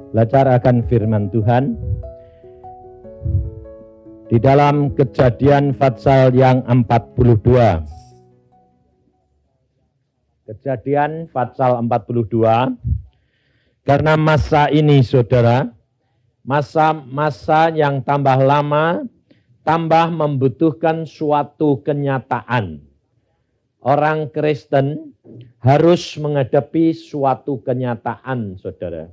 Belajar akan firman Tuhan di dalam Kejadian pasal yang 42. Kejadian pasal 42. Karena masa ini, saudara, masa yang tambah lama, tambah membutuhkan suatu kenyataan. Orang Kristen harus menghadapi suatu kenyataan, saudara.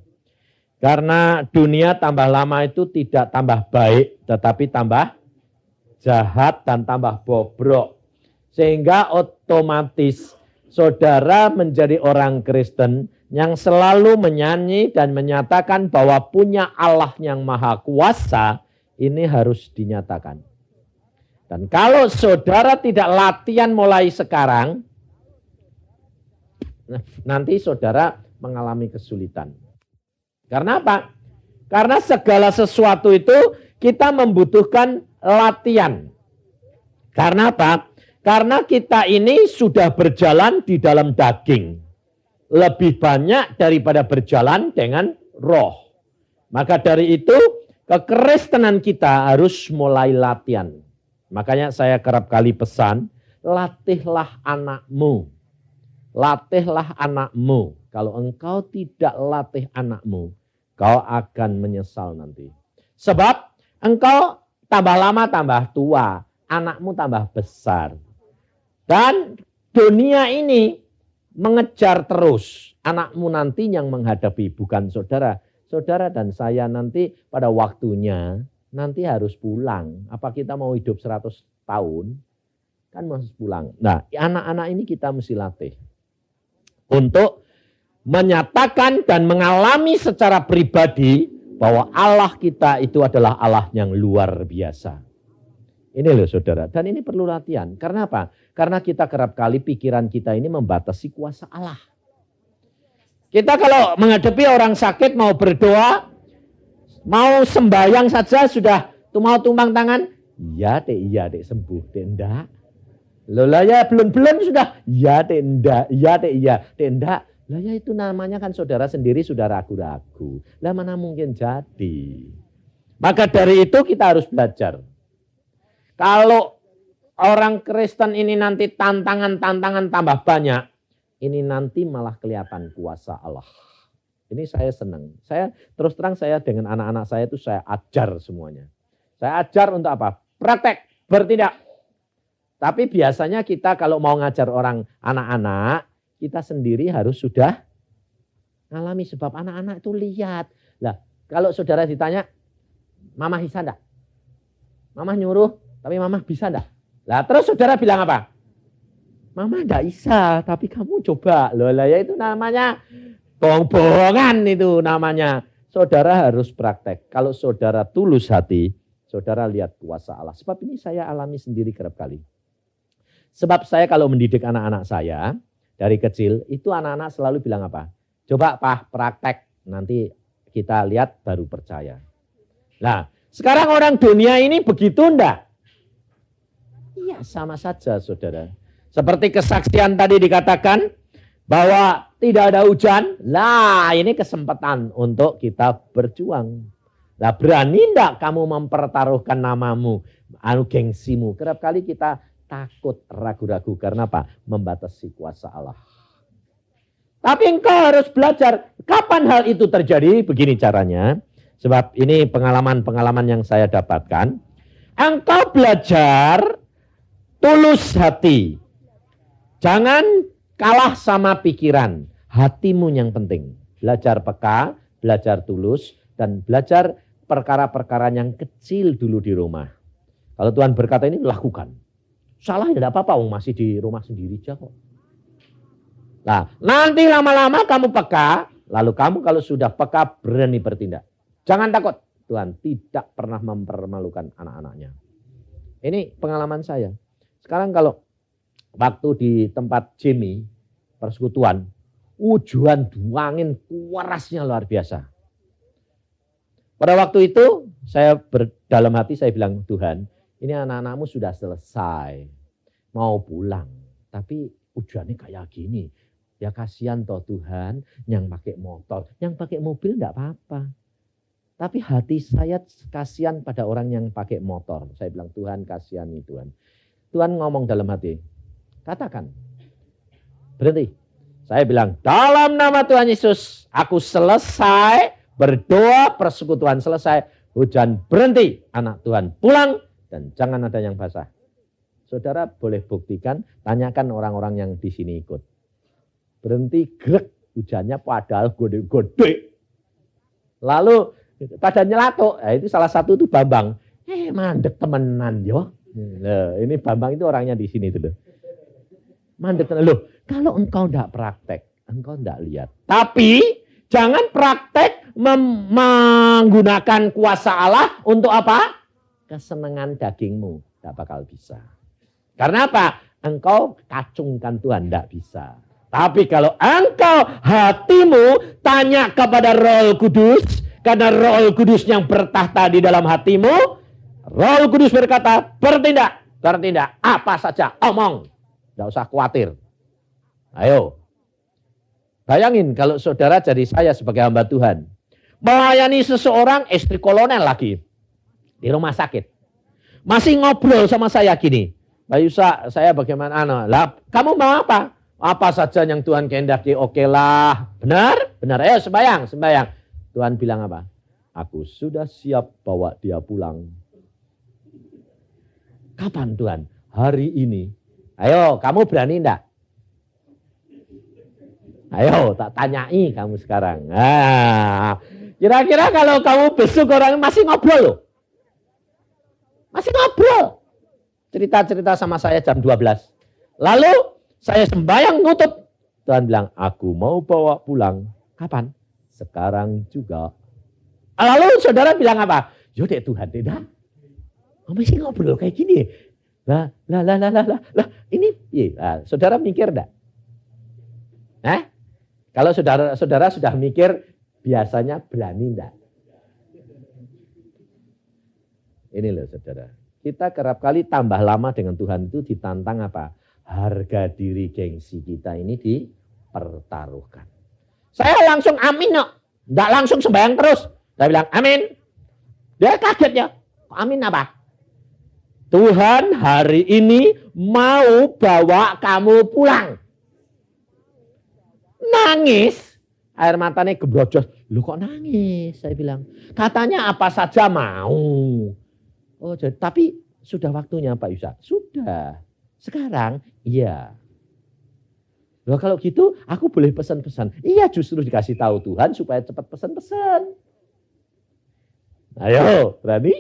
Karena dunia tambah lama itu tidak tambah baik, tetapi tambah jahat dan tambah bobrok. Sehingga otomatis saudara menjadi orang Kristen yang selalu menyanyi dan menyatakan bahwa punya Allah yang maha kuasa, ini harus dinyatakan. Dan kalau saudara tidak latihan mulai sekarang, nanti saudara mengalami kesulitan. Karena apa? Karena segala sesuatu itu kita membutuhkan latihan. Karena apa? Karena kita ini sudah berjalan di dalam daging. Lebih banyak daripada berjalan dengan roh. Maka dari itu, kekristenan kita harus mulai latihan. Makanya saya kerap kali pesan, latihlah anakmu. Latihlah anakmu. Kalau engkau tidak latih anakmu, kau akan menyesal nanti. Sebab engkau tambah lama tambah tua, anakmu tambah besar. Dan dunia ini mengejar terus. Anakmu nanti yang menghadapi, bukan saudara. Saudara dan saya nanti pada waktunya, nanti harus pulang. Apa kita mau hidup 100 tahun? Kan harus pulang. Nah, anak-anak ini kita mesti latih. Untuk menyatakan dan mengalami secara pribadi bahwa Allah kita itu adalah Allah yang luar biasa. Ini loh saudara, dan ini perlu latihan. Karena apa? Karena kita kerap kali pikiran kita ini membatasi kuasa Allah. Kita kalau menghadapi orang sakit mau berdoa, mau sembahyang saja sudah mau tumpang tangan. Iya dek sembuh, dek enggak. Lola ya belum sudah. Iya dek enggak, iya dek enggak. Lah ya itu namanya kan saudara sendiri sudah ragu-ragu. Lah mana mungkin jadi. Maka dari itu kita harus belajar. Kalau orang Kristen ini nanti tantangan tambah banyak. Ini nanti malah kelihatan kuasa Allah. Ini saya senang. Saya terus terang saya dengan anak-anak saya itu saya ajar semuanya. Saya ajar untuk apa? Praktek, bertindak. Tapi biasanya kita kalau mau ngajar orang anak-anak, kita sendiri harus sudah ngalami sebab anak-anak itu lihat. Lah, kalau saudara ditanya, Mama bisa enggak? Mama nyuruh, tapi Mama bisa enggak? Lah, terus saudara bilang apa? Mama enggak bisa, tapi kamu coba. Loh, lah ya itu namanya bohong-bohongan itu namanya. Saudara harus praktek. Kalau saudara tulus hati, saudara lihat kuasa Allah. Sebab ini saya alami sendiri kerap kali. Sebab saya kalau mendidik anak-anak saya, dari kecil, itu anak-anak selalu bilang apa? Coba Pak praktek, nanti kita lihat baru percaya. Nah, sekarang orang dunia ini begitu enggak? Iya, sama saja saudara. Seperti kesaksian tadi dikatakan, bahwa tidak ada hujan, lah ini kesempatan untuk kita berjuang. Lah berani enggak kamu mempertaruhkan namamu, gengsimu? Kerap kali kita takut, ragu-ragu. Karena apa? Membatasi kuasa Allah. Tapi engkau harus belajar. Kapan hal itu terjadi? Begini caranya. Sebab ini pengalaman-pengalaman yang saya dapatkan. Engkau belajar tulus hati. Jangan kalah sama pikiran. Hatimu yang penting. Belajar peka, belajar tulus, dan belajar perkara-perkara yang kecil dulu di rumah. Kalau Tuhan berkata ini, lakukan. Salah ya tidak apa-apa, masih di rumah sendiri aja kok. Nah, nanti lama-lama kamu peka, lalu kamu kalau sudah peka berani bertindak. Jangan takut, Tuhan tidak pernah mempermalukan anak-anaknya. Ini pengalaman saya. Sekarang kalau waktu di tempat Jimmy, persekutuan, ujuan angin kerasnya luar biasa. Pada waktu itu saya dalam hati saya bilang, Tuhan, ini anak-anakmu sudah selesai, mau pulang. Tapi ujiannya kayak gini. Ya kasihan toh Tuhan yang pakai motor, yang pakai mobil enggak apa-apa. Tapi hati saya kasihan pada orang yang pakai motor. Saya bilang, Tuhan kasihani Tuhan. Tuhan ngomong dalam hati, katakan, berhenti. Saya bilang, dalam nama Tuhan Yesus, aku selesai berdoa, persekutuan selesai, hujan berhenti, anak Tuhan pulang, dan jangan ada yang basah. Saudara boleh buktikan, tanyakan orang-orang yang di sini ikut. Berhenti, grek, hujannya padahal gede-gede. Lalu pada nyelatuk, nah itu salah satu itu Bambang. Mandek temenan yo. Nah, ini Bambang itu orangnya di sini dulu. Mandek temenan. Loh, kalau engkau tidak praktek, engkau tidak lihat. Tapi jangan praktek menggunakan kuasa Allah untuk apa? Kesenangan dagingmu. Tidak bakal bisa. Karena apa? Engkau kacungkan Tuhan, tidak bisa. Tapi kalau engkau hatimu tanya kepada Roh Kudus, karena Roh Kudus yang bertahta di dalam hatimu, Roh Kudus berkata, bertindak, bertindak, apa saja, omong. Tidak usah khawatir. Ayo. Bayangin kalau saudara jadi saya sebagai hamba Tuhan. Melayani seseorang, istri kolonel lagi. Di rumah sakit. Masih ngobrol sama saya gini. Mbak Yusa, saya bagaimana? Lah, kamu mau apa? Apa saja yang Tuhan kehendaki, oke lah. Benar? Benar. Ayo sembahyang, sembahyang. Tuhan bilang apa? Aku sudah siap bawa dia pulang. Kapan Tuhan? Hari ini. Ayo, kamu berani enggak? Ayo, tak tanyai kamu sekarang. Nah, kira-kira kalau kamu besok orang masih ngobrol loh. Masih ngobrol. Cerita-cerita sama saya jam 12. Lalu saya sembahyang nutup. Tuhan bilang, aku mau bawa pulang. Kapan? Sekarang juga. Lalu saudara bilang apa? Yaudah Tuhan, tidak. Masih ngobrol kayak gini. Lah, ini, nah, saudara mikir enggak? Kalau saudara sudah mikir, biasanya berani enggak? Ini loh saudara. Kita kerap kali tambah lama dengan Tuhan itu ditantang apa? Harga diri gengsi kita ini dipertaruhkan. Saya langsung amin kok. Enggak langsung sembahyang terus. Saya bilang amin. Dia kaget ya. Amin apa? Tuhan hari ini mau bawa kamu pulang. Nangis. Air matanya gebrojos. Lu kok nangis? Saya bilang. Katanya apa saja mau. Oh, jadi, tapi sudah waktunya Pak Yusa. Sudah. Sekarang iya. Loh kalau gitu aku boleh pesan-pesan. Iya justru dikasih tahu Tuhan supaya cepat pesan-pesan. Ayo berani?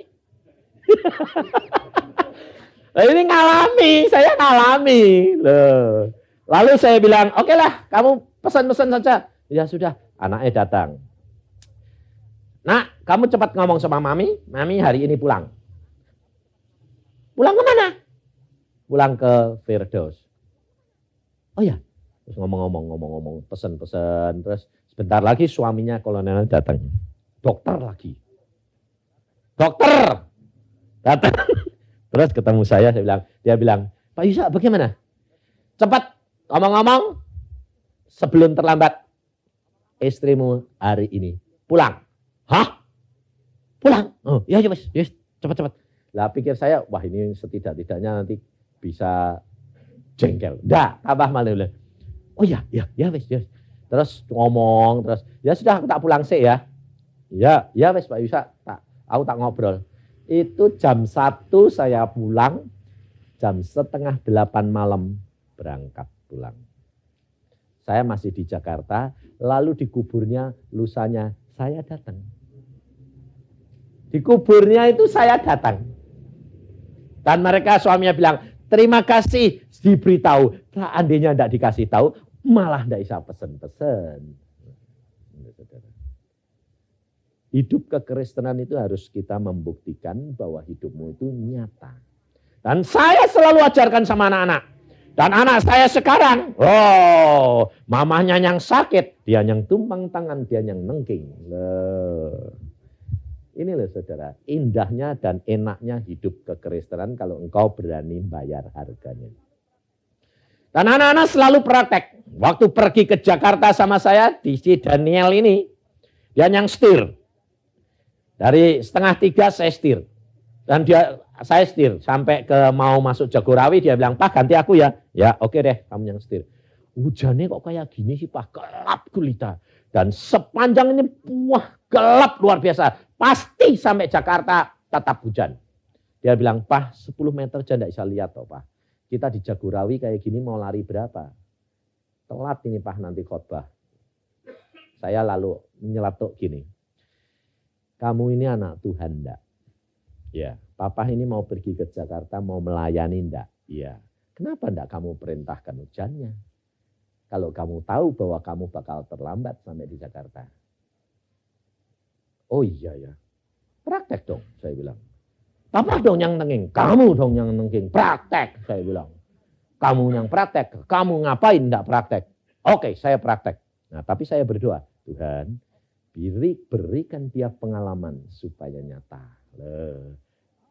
Nah, ini ngalami, saya ngalami. Loh. Lalu saya bilang oke lah kamu pesan-pesan saja. Ya sudah anaknya datang. Nah kamu cepat ngomong sama mami. Mami hari ini pulang. Pulang kemana? Pulang ke Firdaus. Oh ya. Terus ngomong, pesen-pesen. Terus sebentar lagi suaminya kolonel datang. Dokter lagi. Dokter! Datang. Terus ketemu saya bilang, dia bilang, Pak Yusa bagaimana? Cepat ngomong-ngomong sebelum terlambat. Istrimu hari ini pulang. Hah? Pulang? Oh iya mas, yes, cepat-cepat. Lah pikir saya, wah ini setidak-tidaknya nanti bisa jengkel. Dah, tambah malu. Oh ya wes. Terus ngomong, terus ya sudah aku tak pulang sih ya. Ya wes Pak Yusa, aku tak ngobrol. Itu jam 1 saya pulang, jam 7:30 malam berangkat pulang. Saya masih di Jakarta, lalu di kuburnya lusanya saya datang. Di kuburnya itu saya datang. Dan mereka suaminya bilang, terima kasih diberitahu. Seandainya tidak dikasih tahu, malah tidak bisa pesen-pesen. Hidup kekristenan itu harus kita membuktikan bahwa hidupmu itu nyata. Dan saya selalu ajarkan sama anak-anak. Dan anak saya sekarang, mamahnya yang sakit, dia yang tumpang tangan, dia yang nengking. Ini loh saudara, indahnya dan enaknya hidup kekristenan kalau engkau berani bayar harganya. Dan anak-anak selalu praktek. Waktu pergi ke Jakarta sama saya, di si Daniel ini, dia yang setir. Dari 2:30 saya setir. Dan saya setir sampai ke mau masuk Jagorawi, dia bilang, Pak ganti aku ya. Ya oke deh, kamu yang setir. Hujannya kok kayak gini sih Pak, gelap gulita. Dan sepanjang ini, wah gelap luar biasa. Pasti sampai Jakarta tetap hujan. Dia bilang, Pak 10 meter aja enggak bisa lihat toh Pak. Kita di Jagorawi kayak gini mau lari berapa? Telat ini Pak nanti khotbah. Saya lalu menyeletuk gini. Kamu ini anak Tuhan enggak? Ya, Papa ini mau pergi ke Jakarta mau melayani enggak? Iya. Kenapa enggak kamu perintahkan hujannya? Kalau kamu tahu bahwa kamu bakal terlambat sampai di Jakarta. Oh iya ya. Praktek dong, saya bilang. Papa dong yang nenging, kamu dong yang nenging. Praktek, saya bilang. Kamu yang praktek, kamu ngapain enggak praktek? Oke, saya praktek. Nah, tapi saya berdoa, Tuhan, berikan dia pengalaman supaya nyata.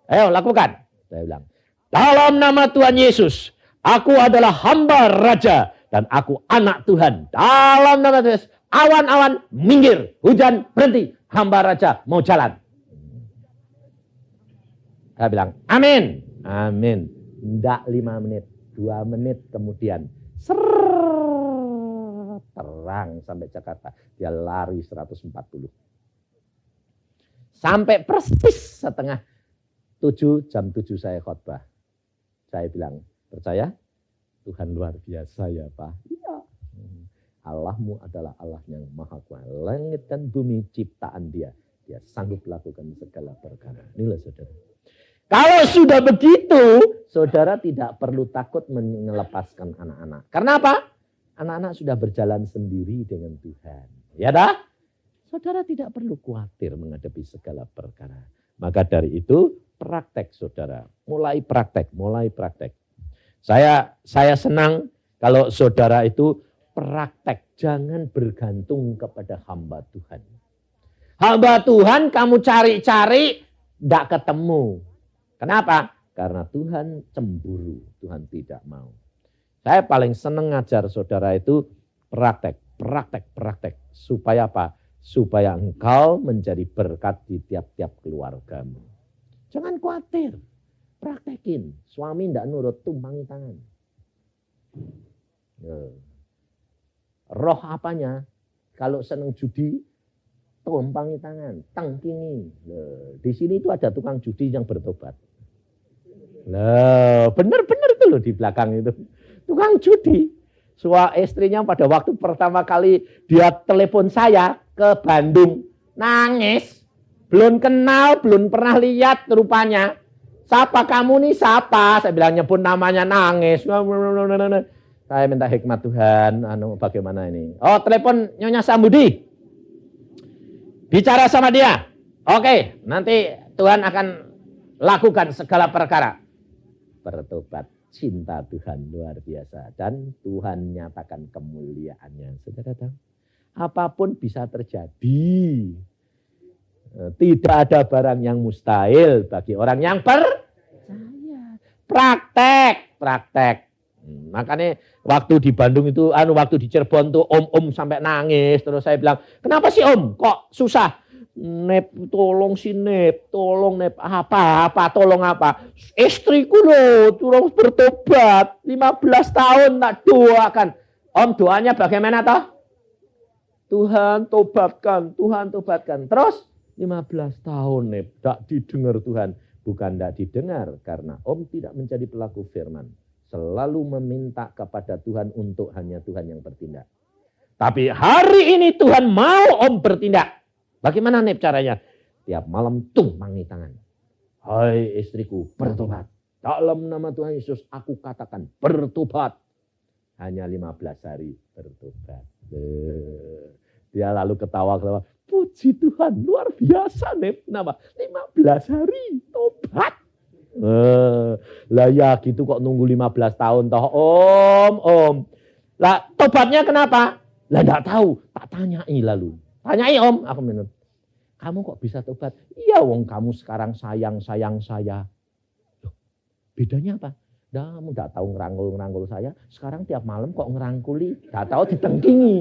Ayo lakukan, saya bilang. Dalam nama Tuhan Yesus, aku adalah hamba raja dan aku anak Tuhan. Dalam nama Yesus, awan-awan minggir, hujan berhenti, hamba raja mau jalan. Saya bilang, amin, amin. Enggak 5 menit, 2 menit kemudian, terang sampai Jakarta. Dia lari 140. Sampai persis setengah 7, jam 7 saya khotbah. Saya bilang, percaya? Tuhan luar biasa ya Pak. Iya. Allahmu adalah Allah yang maha kuasa. Langit dan bumi ciptaan dia. Dia sanggup lakukan segala perkara. Inilah saudara. Kalau sudah begitu, saudara tidak perlu takut melepaskan anak-anak. Karena apa? Anak-anak sudah berjalan sendiri dengan Tuhan. Ya dah? Saudara tidak perlu khawatir menghadapi segala perkara. Maka dari itu, praktek saudara. Mulai praktek. Saya senang kalau saudara itu praktek. Jangan bergantung kepada hamba Tuhan. Hamba Tuhan kamu cari-cari, tidak ketemu. Kenapa? Karena Tuhan cemburu, Tuhan tidak mau. Saya paling senang ngajar saudara itu praktek. Supaya apa? Supaya engkau menjadi berkat di tiap-tiap keluargamu. Jangan khawatir, praktekin. Suami tidak nurut, tumpangi tangan. Roh apanya? Kalau senang judi, tumpangi tangan, tangkingi. Di sini itu ada tukang judi yang bertobat. Benar-benar itu loh di belakang itu. Tukang judi. Istrinya pada waktu pertama kali dia telepon saya ke Bandung. Nangis. Belum kenal, belum pernah lihat rupanya. Siapa kamu nih, siapa? Saya bilang nyebut namanya nangis. Saya minta hikmat Tuhan. Bagaimana ini? Oh, telepon Nyonya Sambudi. Bicara sama dia. Oke, nanti Tuhan akan lakukan segala perkara. Bertobat, cinta Tuhan luar biasa. Dan Tuhan nyatakan kemuliaannya. Saudara tahu, apapun bisa terjadi. Tidak ada barang yang mustahil bagi orang yang percaya. Praktek. Makanya waktu di Bandung itu, waktu di Cirebon tuh om sampai nangis. Terus saya bilang, kenapa sih om? Kok susah? Nep, tolong si Nep, tolong Nep, tolong apa? Istriku loh, terus bertobat, 15 tahun tak doakan. Om doanya bagaimana toh? Tuhan tobatkan. Terus 15 tahun Nep, tak didengar Tuhan. Bukan tak didengar, karena om tidak menjadi pelaku firman. Selalu meminta kepada Tuhan untuk hanya Tuhan yang bertindak. Tapi hari ini Tuhan mau om bertindak. Bagaimana Nep caranya? Tiap malam tumpangi tangan. Hai istriku, bertobat. Dalam nama Tuhan Yesus aku katakan bertobat. Hanya 15 hari bertobat. Dia lalu ketawa. Puji Tuhan, luar biasa Nep. Kenapa? 15 hari tobat. Lah ya gitu kok nunggu 15 tahun toh om. Lah tobatnya kenapa? Lah enggak tahu, tak tanyai lalu. Tanyai om, aku minum. Kamu kok bisa tobat? Iya wong kamu sekarang sayang saya. Loh, bedanya apa? kamu enggak tahu ngerangkul saya, sekarang tiap malam kok ngerangkuli, enggak tahu ditengkingi.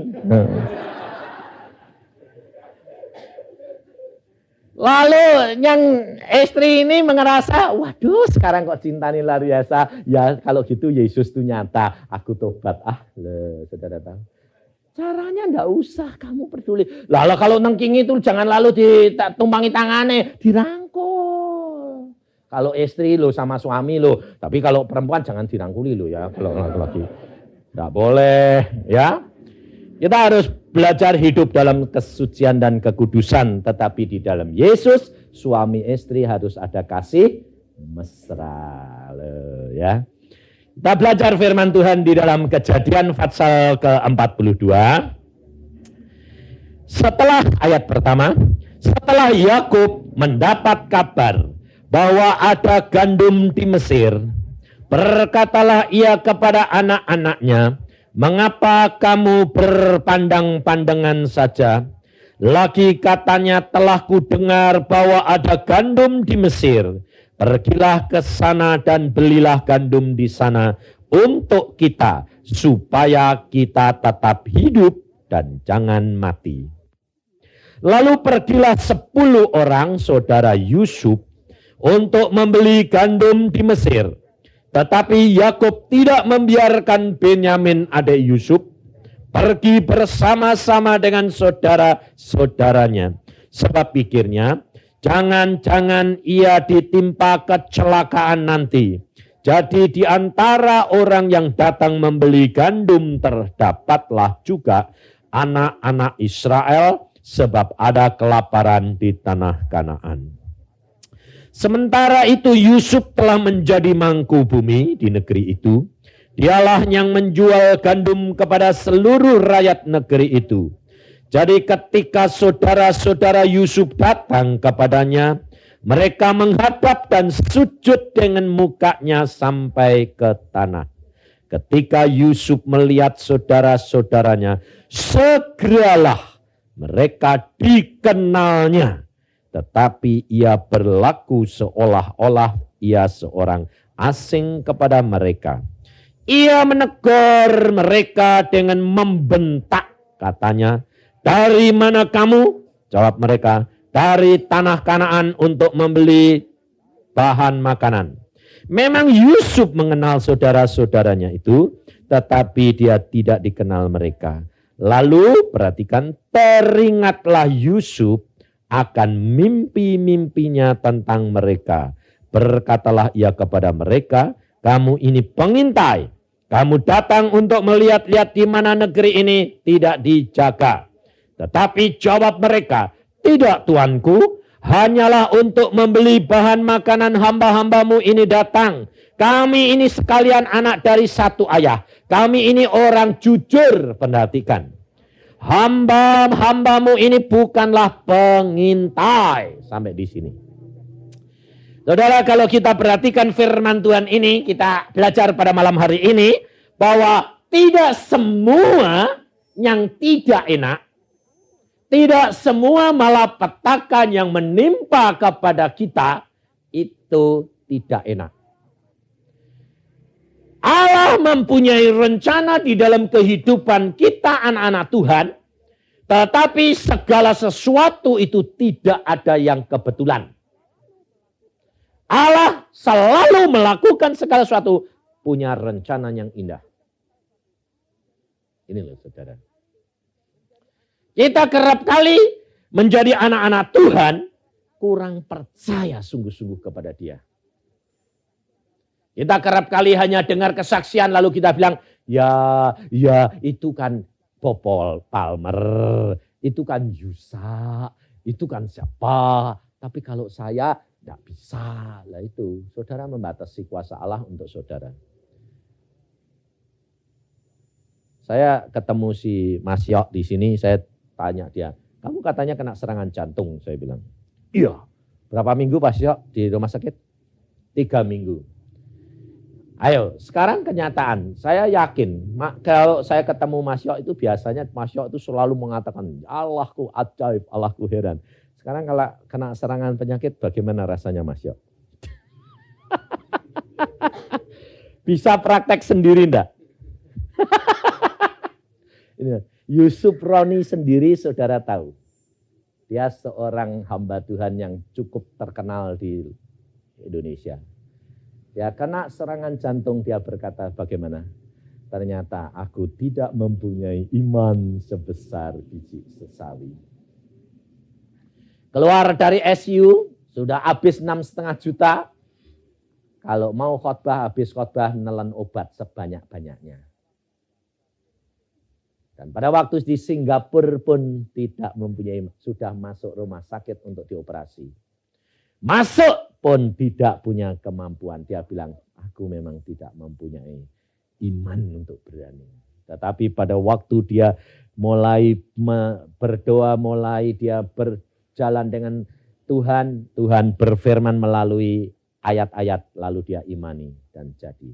Lalu yang istri ini merasa, waduh sekarang kok cinta ini luar biasa. Ya kalau gitu Yesus itu nyata, aku tobat. Saudara tahu. Caranya enggak usah kamu peduli. Lalu kalau nengking itu jangan lalu ditumpangi tangannya, dirangkul. Kalau istri lo sama suami lo, tapi kalau perempuan jangan dirangkuli lo ya. Kalau laki-laki enggak boleh ya. Kita harus belajar hidup dalam kesucian dan kekudusan, tetapi di dalam Yesus suami istri harus ada kasih mesra, ya. Kita belajar firman Tuhan di dalam Kejadian pasal ke-42. Setelah ayat pertama, setelah Yakub mendapat kabar bahwa ada gandum di Mesir, berkatalah ia kepada anak-anaknya, mengapa kamu berpandang-pandangan saja? Lagi katanya telah kudengar bahwa ada gandum di Mesir. Pergilah ke sana dan belilah gandum di sana untuk kita, supaya kita tetap hidup dan jangan mati. Lalu pergilah 10 orang saudara Yusuf untuk membeli gandum di Mesir. Tetapi Yakub tidak membiarkan Benyamin adik Yusuf pergi bersama-sama dengan saudara-saudaranya. Sebab pikirnya, jangan-jangan ia ditimpa kecelakaan nanti. Jadi di antara orang yang datang membeli gandum terdapatlah juga anak-anak Israel, sebab ada kelaparan di tanah Kanaan. Sementara itu Yusuf telah menjadi mangku bumi di negeri itu. Dialah yang menjual gandum kepada seluruh rakyat negeri itu. Jadi ketika saudara-saudara Yusuf datang kepadanya, mereka menghadap dan sujud dengan mukanya sampai ke tanah. Ketika Yusuf melihat saudara-saudaranya, segeralah mereka dikenalnya. Tetapi ia berlaku seolah-olah ia seorang asing kepada mereka. Ia menegur mereka dengan membentak, katanya, dari mana kamu? Jawab mereka, dari tanah Kanaan untuk membeli bahan makanan. Memang Yusuf mengenal saudara-saudaranya itu, tetapi dia tidak dikenal mereka. Lalu perhatikan, teringatlah Yusuf akan mimpi-mimpinya tentang mereka. Berkatalah ia kepada mereka, kamu ini pengintai. Kamu datang untuk melihat-lihat di mana negeri ini tidak dijaga. Tetapi jawab mereka, tidak tuanku, hanyalah untuk membeli bahan makanan hamba-hambamu ini datang. Kami ini sekalian anak dari satu ayah. Kami ini orang jujur, perhatikan. Hamba-hambamu ini bukanlah pengintai. Sampai di sini. Saudara, kalau kita perhatikan firman Tuhan ini, kita belajar pada malam hari ini, bahwa tidak semua yang tidak enak, tidak semua malapetaka yang menimpa kepada kita, itu tidak enak. Allah mempunyai rencana di dalam kehidupan kita anak-anak Tuhan, tetapi segala sesuatu itu tidak ada yang kebetulan. Allah selalu melakukan segala sesuatu punya rencana yang indah. Ini loh saudara. Kita kerap kali menjadi anak-anak Tuhan kurang percaya sungguh-sungguh kepada Dia. Kita kerap kali hanya dengar kesaksian lalu kita bilang, ya itu kan Popol Palmer, itu kan Yusa, itu kan siapa. Tapi kalau saya tidak bisa. Lah itu, saudara membatasi kuasa Allah untuk saudara. Saya ketemu si Mas Yok di sini, saya tanya dia, kamu katanya kena serangan jantung, saya bilang. Iya. Berapa minggu Mas Yok di rumah sakit? 3 minggu. Ayo, sekarang kenyataan. Saya yakin, kalau saya ketemu Mas Yok itu biasanya Mas Yok itu selalu mengatakan, Allahku ajaib, Allahku heran. Sekarang kalau kena serangan penyakit, bagaimana rasanya Mas Yok? Bisa praktek sendiri enggak? Yusuf Roni sendiri saudara tahu. Dia seorang hamba Tuhan yang cukup terkenal di Indonesia. Dia kena serangan jantung, dia berkata bagaimana? Ternyata aku tidak mempunyai iman sebesar biji sesawi. Keluar dari SU, sudah habis 6,5 juta. Kalau mau khotbah, habis khotbah nelen obat sebanyak-banyaknya. Dan pada waktu di Singapura pun tidak mempunyai, sudah masuk rumah sakit untuk dioperasi. Masuk pun tidak punya kemampuan. Dia bilang, aku memang tidak mempunyai iman untuk berani. Tetapi pada waktu dia mulai berdoa, mulai dia berjalan dengan Tuhan, Tuhan berfirman melalui ayat-ayat, lalu dia imani dan jadi.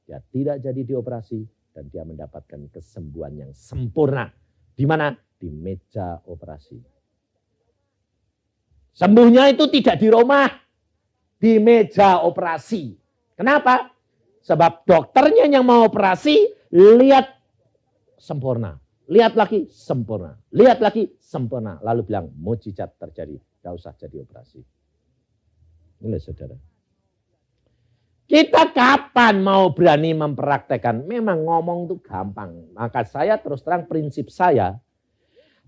Dia tidak jadi dioperasi dan dia mendapatkan kesembuhan yang sempurna. Di mana? Di meja operasi. Sembuhnya itu tidak di rumah, di meja operasi. Kenapa? Sebab dokternya yang mau operasi, lihat sempurna. Lihat lagi sempurna. Lihat lagi sempurna. Lalu bilang, mujizat terjadi. Tidak usah jadi operasi. Ini saudara. Kita kapan mau berani mempraktekkan? Memang ngomong itu gampang. Maka saya terus terang prinsip saya,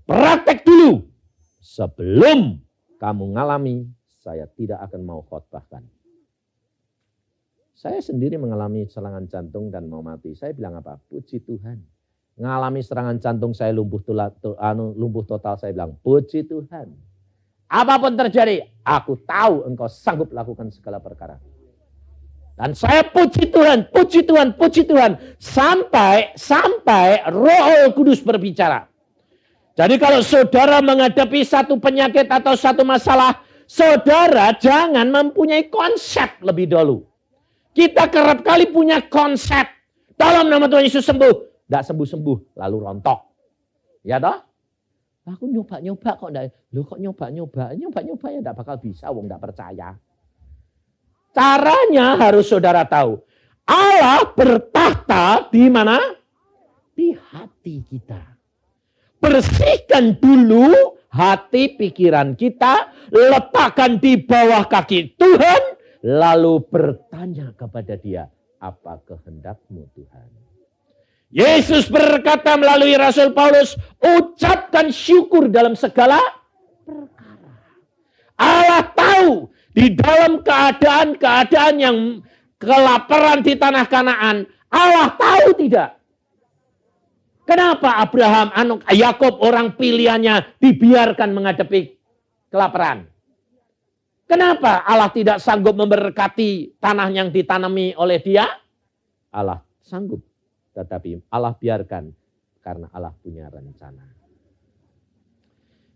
praktek dulu. Sebelum kamu ngalami, saya tidak akan mau khotbahkan. Saya sendiri mengalami serangan jantung dan mau mati. Saya bilang apa? Puji Tuhan. Ngalami serangan jantung saya lumpuh total. Saya bilang, puji Tuhan. Apapun terjadi, aku tahu engkau sanggup lakukan segala perkara. Dan saya puji Tuhan, puji Tuhan, puji Tuhan. Sampai Roh Kudus berbicara. Jadi kalau saudara menghadapi satu penyakit atau satu masalah, saudara jangan mempunyai konsep lebih dahulu. Kita kerap kali punya konsep. Dalam nama Tuhan Yesus sembuh. Tidak sembuh-sembuh, lalu rontok. Ya toh? Aku nyoba-nyoba kok enggak. Loh kok nyoba-nyoba? Nyoba-nyoba ya tidak bakal bisa, wong tidak percaya. Caranya harus saudara tahu. Allah bertahta di mana? Di hati kita. Bersihkan dulu hati pikiran kita. Letakkan di bawah kaki Tuhan. Lalu bertanya kepada dia. Apa kehendakmu Tuhan? Yesus berkata melalui Rasul Paulus. Ucapkan syukur dalam segala perkara. Allah tahu. Di dalam keadaan-keadaan yang kelaparan di tanah Kanaan, Allah tahu tidak? Kenapa Abraham, Yakub orang pilihannya dibiarkan menghadapi kelaparan? Kenapa Allah tidak sanggup memberkati tanah yang ditanami oleh dia? Allah sanggup, tetapi Allah biarkan karena Allah punya rencana.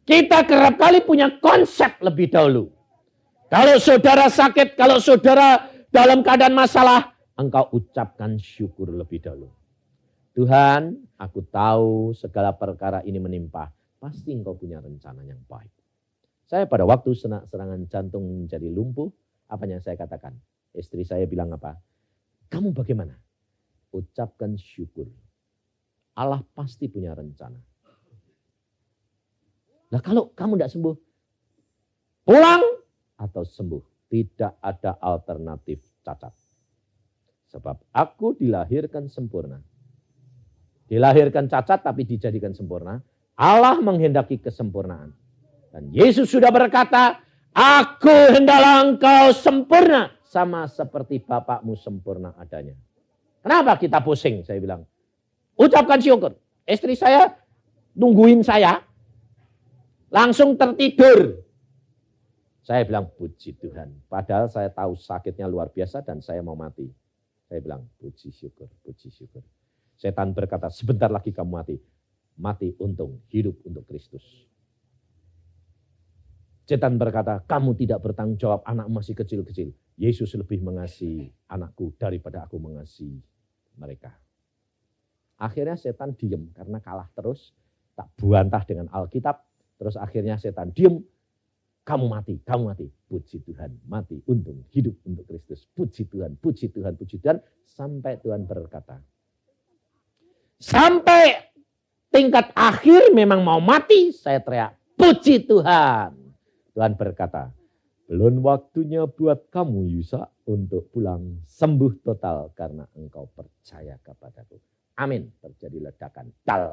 Kita kerap kali punya konsep lebih dahulu. Kalau saudara sakit, kalau saudara dalam keadaan masalah, engkau ucapkan syukur lebih dahulu. Tuhan, aku tahu segala perkara ini menimpa. Pasti engkau punya rencana yang baik. Saya pada waktu serangan jantung menjadi lumpuh, apa yang saya katakan? Istri saya bilang apa? Kamu bagaimana? Ucapkan syukur. Allah pasti punya rencana. Nah kalau kamu tidak sembuh, pulang atau sembuh. Tidak ada alternatif cacat. Sebab aku dilahirkan sempurna. Dilahirkan cacat tapi dijadikan sempurna. Allah menghendaki kesempurnaan. Dan Yesus sudah berkata, aku hendaklah engkau sempurna. Sama seperti Bapakmu sempurna adanya. Kenapa kita pusing? Saya bilang. Ucapkan syukur. Istri saya nungguin saya. Langsung tertidur. Saya bilang, puji Tuhan. Padahal saya tahu sakitnya luar biasa dan saya mau mati. Saya bilang, puji syukur, puji syukur. Setan berkata, sebentar lagi kamu mati. Mati untung, hidup untuk Kristus. Setan berkata, kamu tidak bertanggung jawab, anak masih kecil-kecil. Yesus lebih mengasihi anakku daripada aku mengasihi mereka. Akhirnya setan diem karena kalah terus. Tak buantah dengan Alkitab. Terus akhirnya setan diem. kamu mati. Puji Tuhan, mati, untung, hidup untuk Kristus. Puji Tuhan. Sampai Tuhan berkata. Sampai tingkat akhir memang mau mati, saya teriak, puji Tuhan. Tuhan berkata, belum waktunya buat kamu Yusa untuk pulang sembuh total karena engkau percaya kepadaku. Amin. Terjadi ledakan. Tal.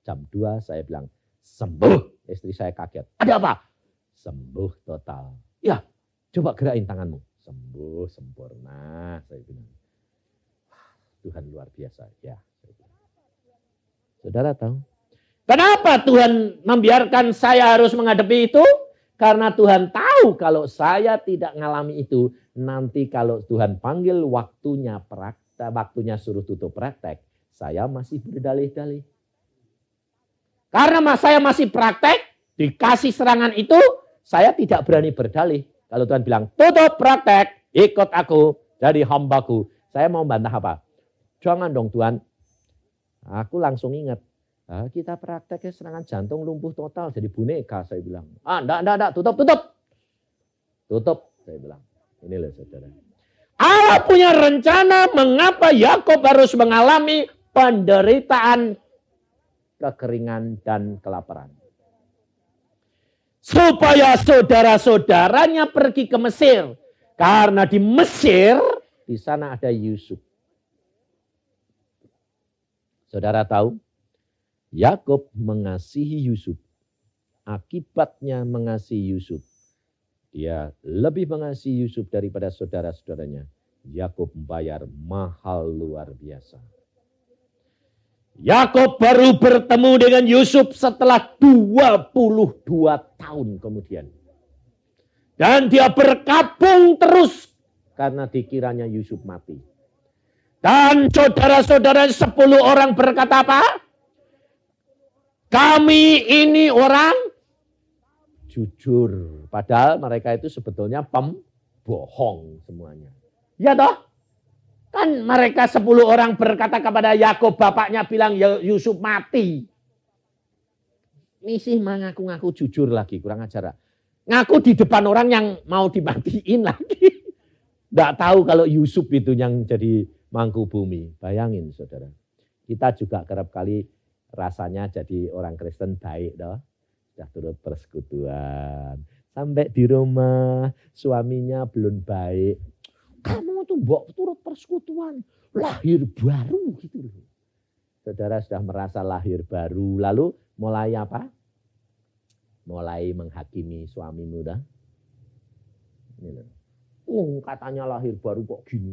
Jam 2 saya bilang, sembuh. Istri saya kaget. Ada apa? Sembuh total. Ya, coba gerakin tanganmu. Sembuh, sempurna. Saya bilang, Tuhan luar biasa. Ya. Saudara tahu? Kenapa Tuhan membiarkan saya harus menghadapi itu? Karena Tuhan tahu kalau saya tidak ngalami itu, nanti kalau Tuhan panggil waktunya suruh tutup praktek, saya masih berdalih-dalih. Karena saya masih praktek, dikasih serangan itu, saya tidak berani berdalih. Kalau Tuhan bilang, tutup praktek, ikut aku, jadi hambaku. Saya mau bantah apa? Jangan dong Tuhan. Aku langsung ingat. Kita prakteknya serangan jantung lumpuh total jadi boneka, saya bilang. Enggak, tutup. Tutup, saya bilang. Ini loh saudara. Allah punya rencana mengapa Yakub harus mengalami penderitaan, kekeringan, dan kelaparan. Supaya saudara-saudaranya pergi ke Mesir. Karena di Mesir, di sana ada Yusuf. Saudara tahu? Yakub mengasihi Yusuf. Akibatnya mengasihi Yusuf. Dia lebih mengasihi Yusuf daripada saudara-saudaranya. Yakub membayar mahal luar biasa. Yakub baru bertemu dengan Yusuf setelah 22 tahun kemudian. Dan dia berkabung terus karena dikiranya Yusuf mati. Dan saudara-saudara 10 orang berkata apa? Kami ini orang jujur. Padahal mereka itu sebetulnya pembohong semuanya. Ya toh? Kan mereka 10 orang berkata kepada Yakub, bapaknya bilang Yusuf mati. Ini sih mengaku-ngaku jujur lagi, kurang ajar. Ngaku di depan orang yang mau dimatiin lagi. Nggak tahu kalau Yusuf itu yang jadi mangku bumi. Bayangin saudara. Kita juga kerap kali rasanya jadi orang Kristen baik toh. Sudah turut persekutuan. Sampai di rumah suaminya belum baik. Kamu tuh mbok turut persekutuan. Lahir baru gitu loh. Saudara sudah merasa lahir baru. Lalu mulai apa? Mulai menghakimi suamimu dah. Ini loh. Katanya lahir baru kok gini.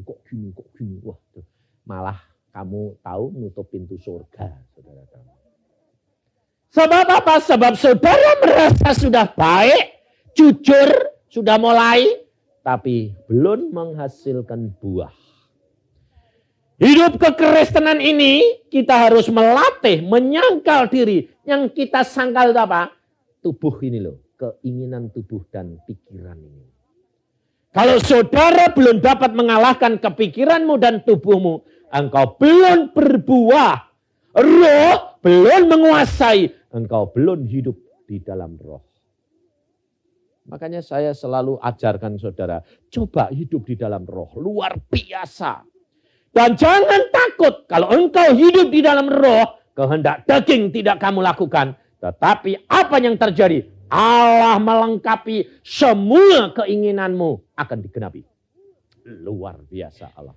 Wah, tuh. Malah kamu tahu nutup pintu surga, saudara tahu. Sebab apa? Sebab saudara merasa sudah baik, jujur, sudah mulai, tapi belum menghasilkan buah. Hidup kekristenan ini kita harus melatih, menyangkal diri. Yang kita sangkal itu apa? Tubuh ini loh, keinginan tubuh dan pikiran ini. Kalau saudara belum dapat mengalahkan kepikiranmu dan tubuhmu, engkau belum berbuah. Roh belum menguasai. Engkau belum hidup di dalam roh. Makanya saya selalu ajarkan saudara, coba hidup di dalam roh. Luar biasa. Dan jangan takut kalau engkau hidup di dalam roh, kehendak daging tidak kamu lakukan. Tetapi apa yang terjadi? Allah melengkapi semua keinginanmu akan digenapi. Luar biasa Allah.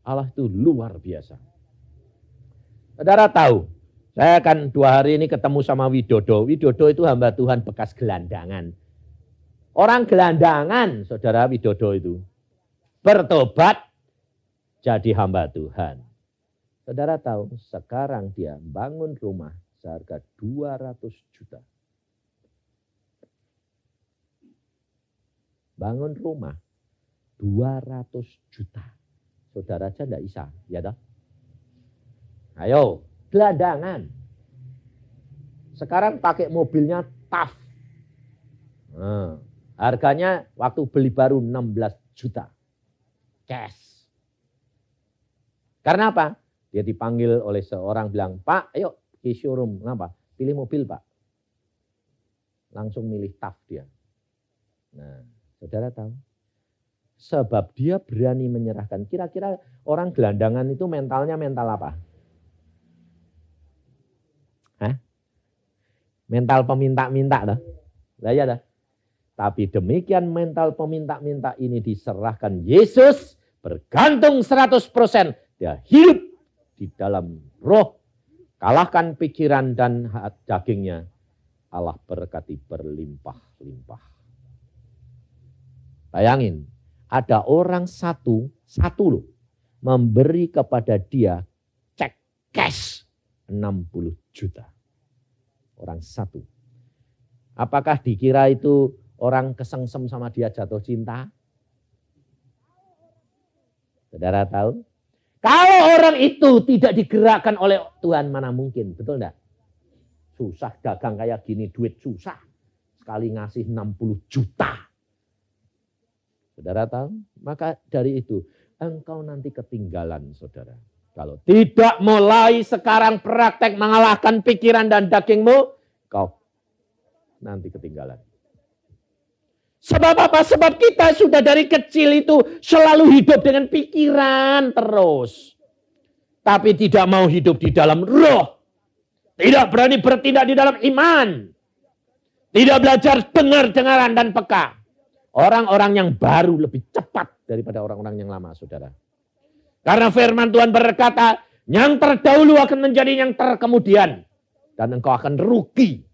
Allah itu luar biasa. Saudara tahu, saya akan 2 hari ini ketemu sama Widodo. Widodo itu hamba Tuhan bekas gelandangan. Orang gelandangan, saudara Widodo itu. Bertobat jadi hamba Tuhan. Saudara tahu, sekarang dia bangun rumah seharga 200 juta. Bangun rumah 200 juta. Saudara aja enggak bisa, ya toh? Ayo, gelandangan. Sekarang pakai mobilnya TAF. Harganya waktu beli baru 16 juta. Cash. Karena apa? Dia dipanggil oleh seorang bilang, Pak, ayo ke showroom. Kenapa? Pilih mobil, Pak. langsung milih TAF dia. Nah, saudara tahu? Sebab dia berani menyerahkan. Kira-kira orang gelandangan itu mentalnya mental apa? Hah? Mental peminta-minta dah. Lah ya dah. Tapi demikian mental peminta-minta ini diserahkan Yesus, bergantung 100%. Dia hidup di dalam roh, kalahkan pikiran dan dagingnya. Allah berkati berlimpah-limpah. Bayangin, ada orang satu loh, memberi kepada dia cek cash 60 juta. Orang satu. Apakah dikira itu orang kesengsem sama dia jatuh cinta? Saudara tahu? Kalau orang itu tidak digerakkan oleh Tuhan, mana mungkin, betul enggak? Susah dagang kayak gini, duit susah. Sekali ngasih 60 juta. Saudara tahu? Maka dari itu, engkau nanti ketinggalan, saudara. Kalau tidak mulai sekarang praktek mengalahkan pikiran dan dagingmu, kau nanti ketinggalan. Sebab apa? Sebab kita sudah dari kecil itu selalu hidup dengan pikiran terus. Tapi tidak mau hidup di dalam roh. Tidak berani bertindak di dalam iman. Tidak belajar dengar-dengaran dan peka. Orang-orang yang baru lebih cepat daripada orang-orang yang lama, saudara. Karena firman Tuhan berkata, yang terdahulu akan menjadi yang terkemudian. Dan engkau akan rugi.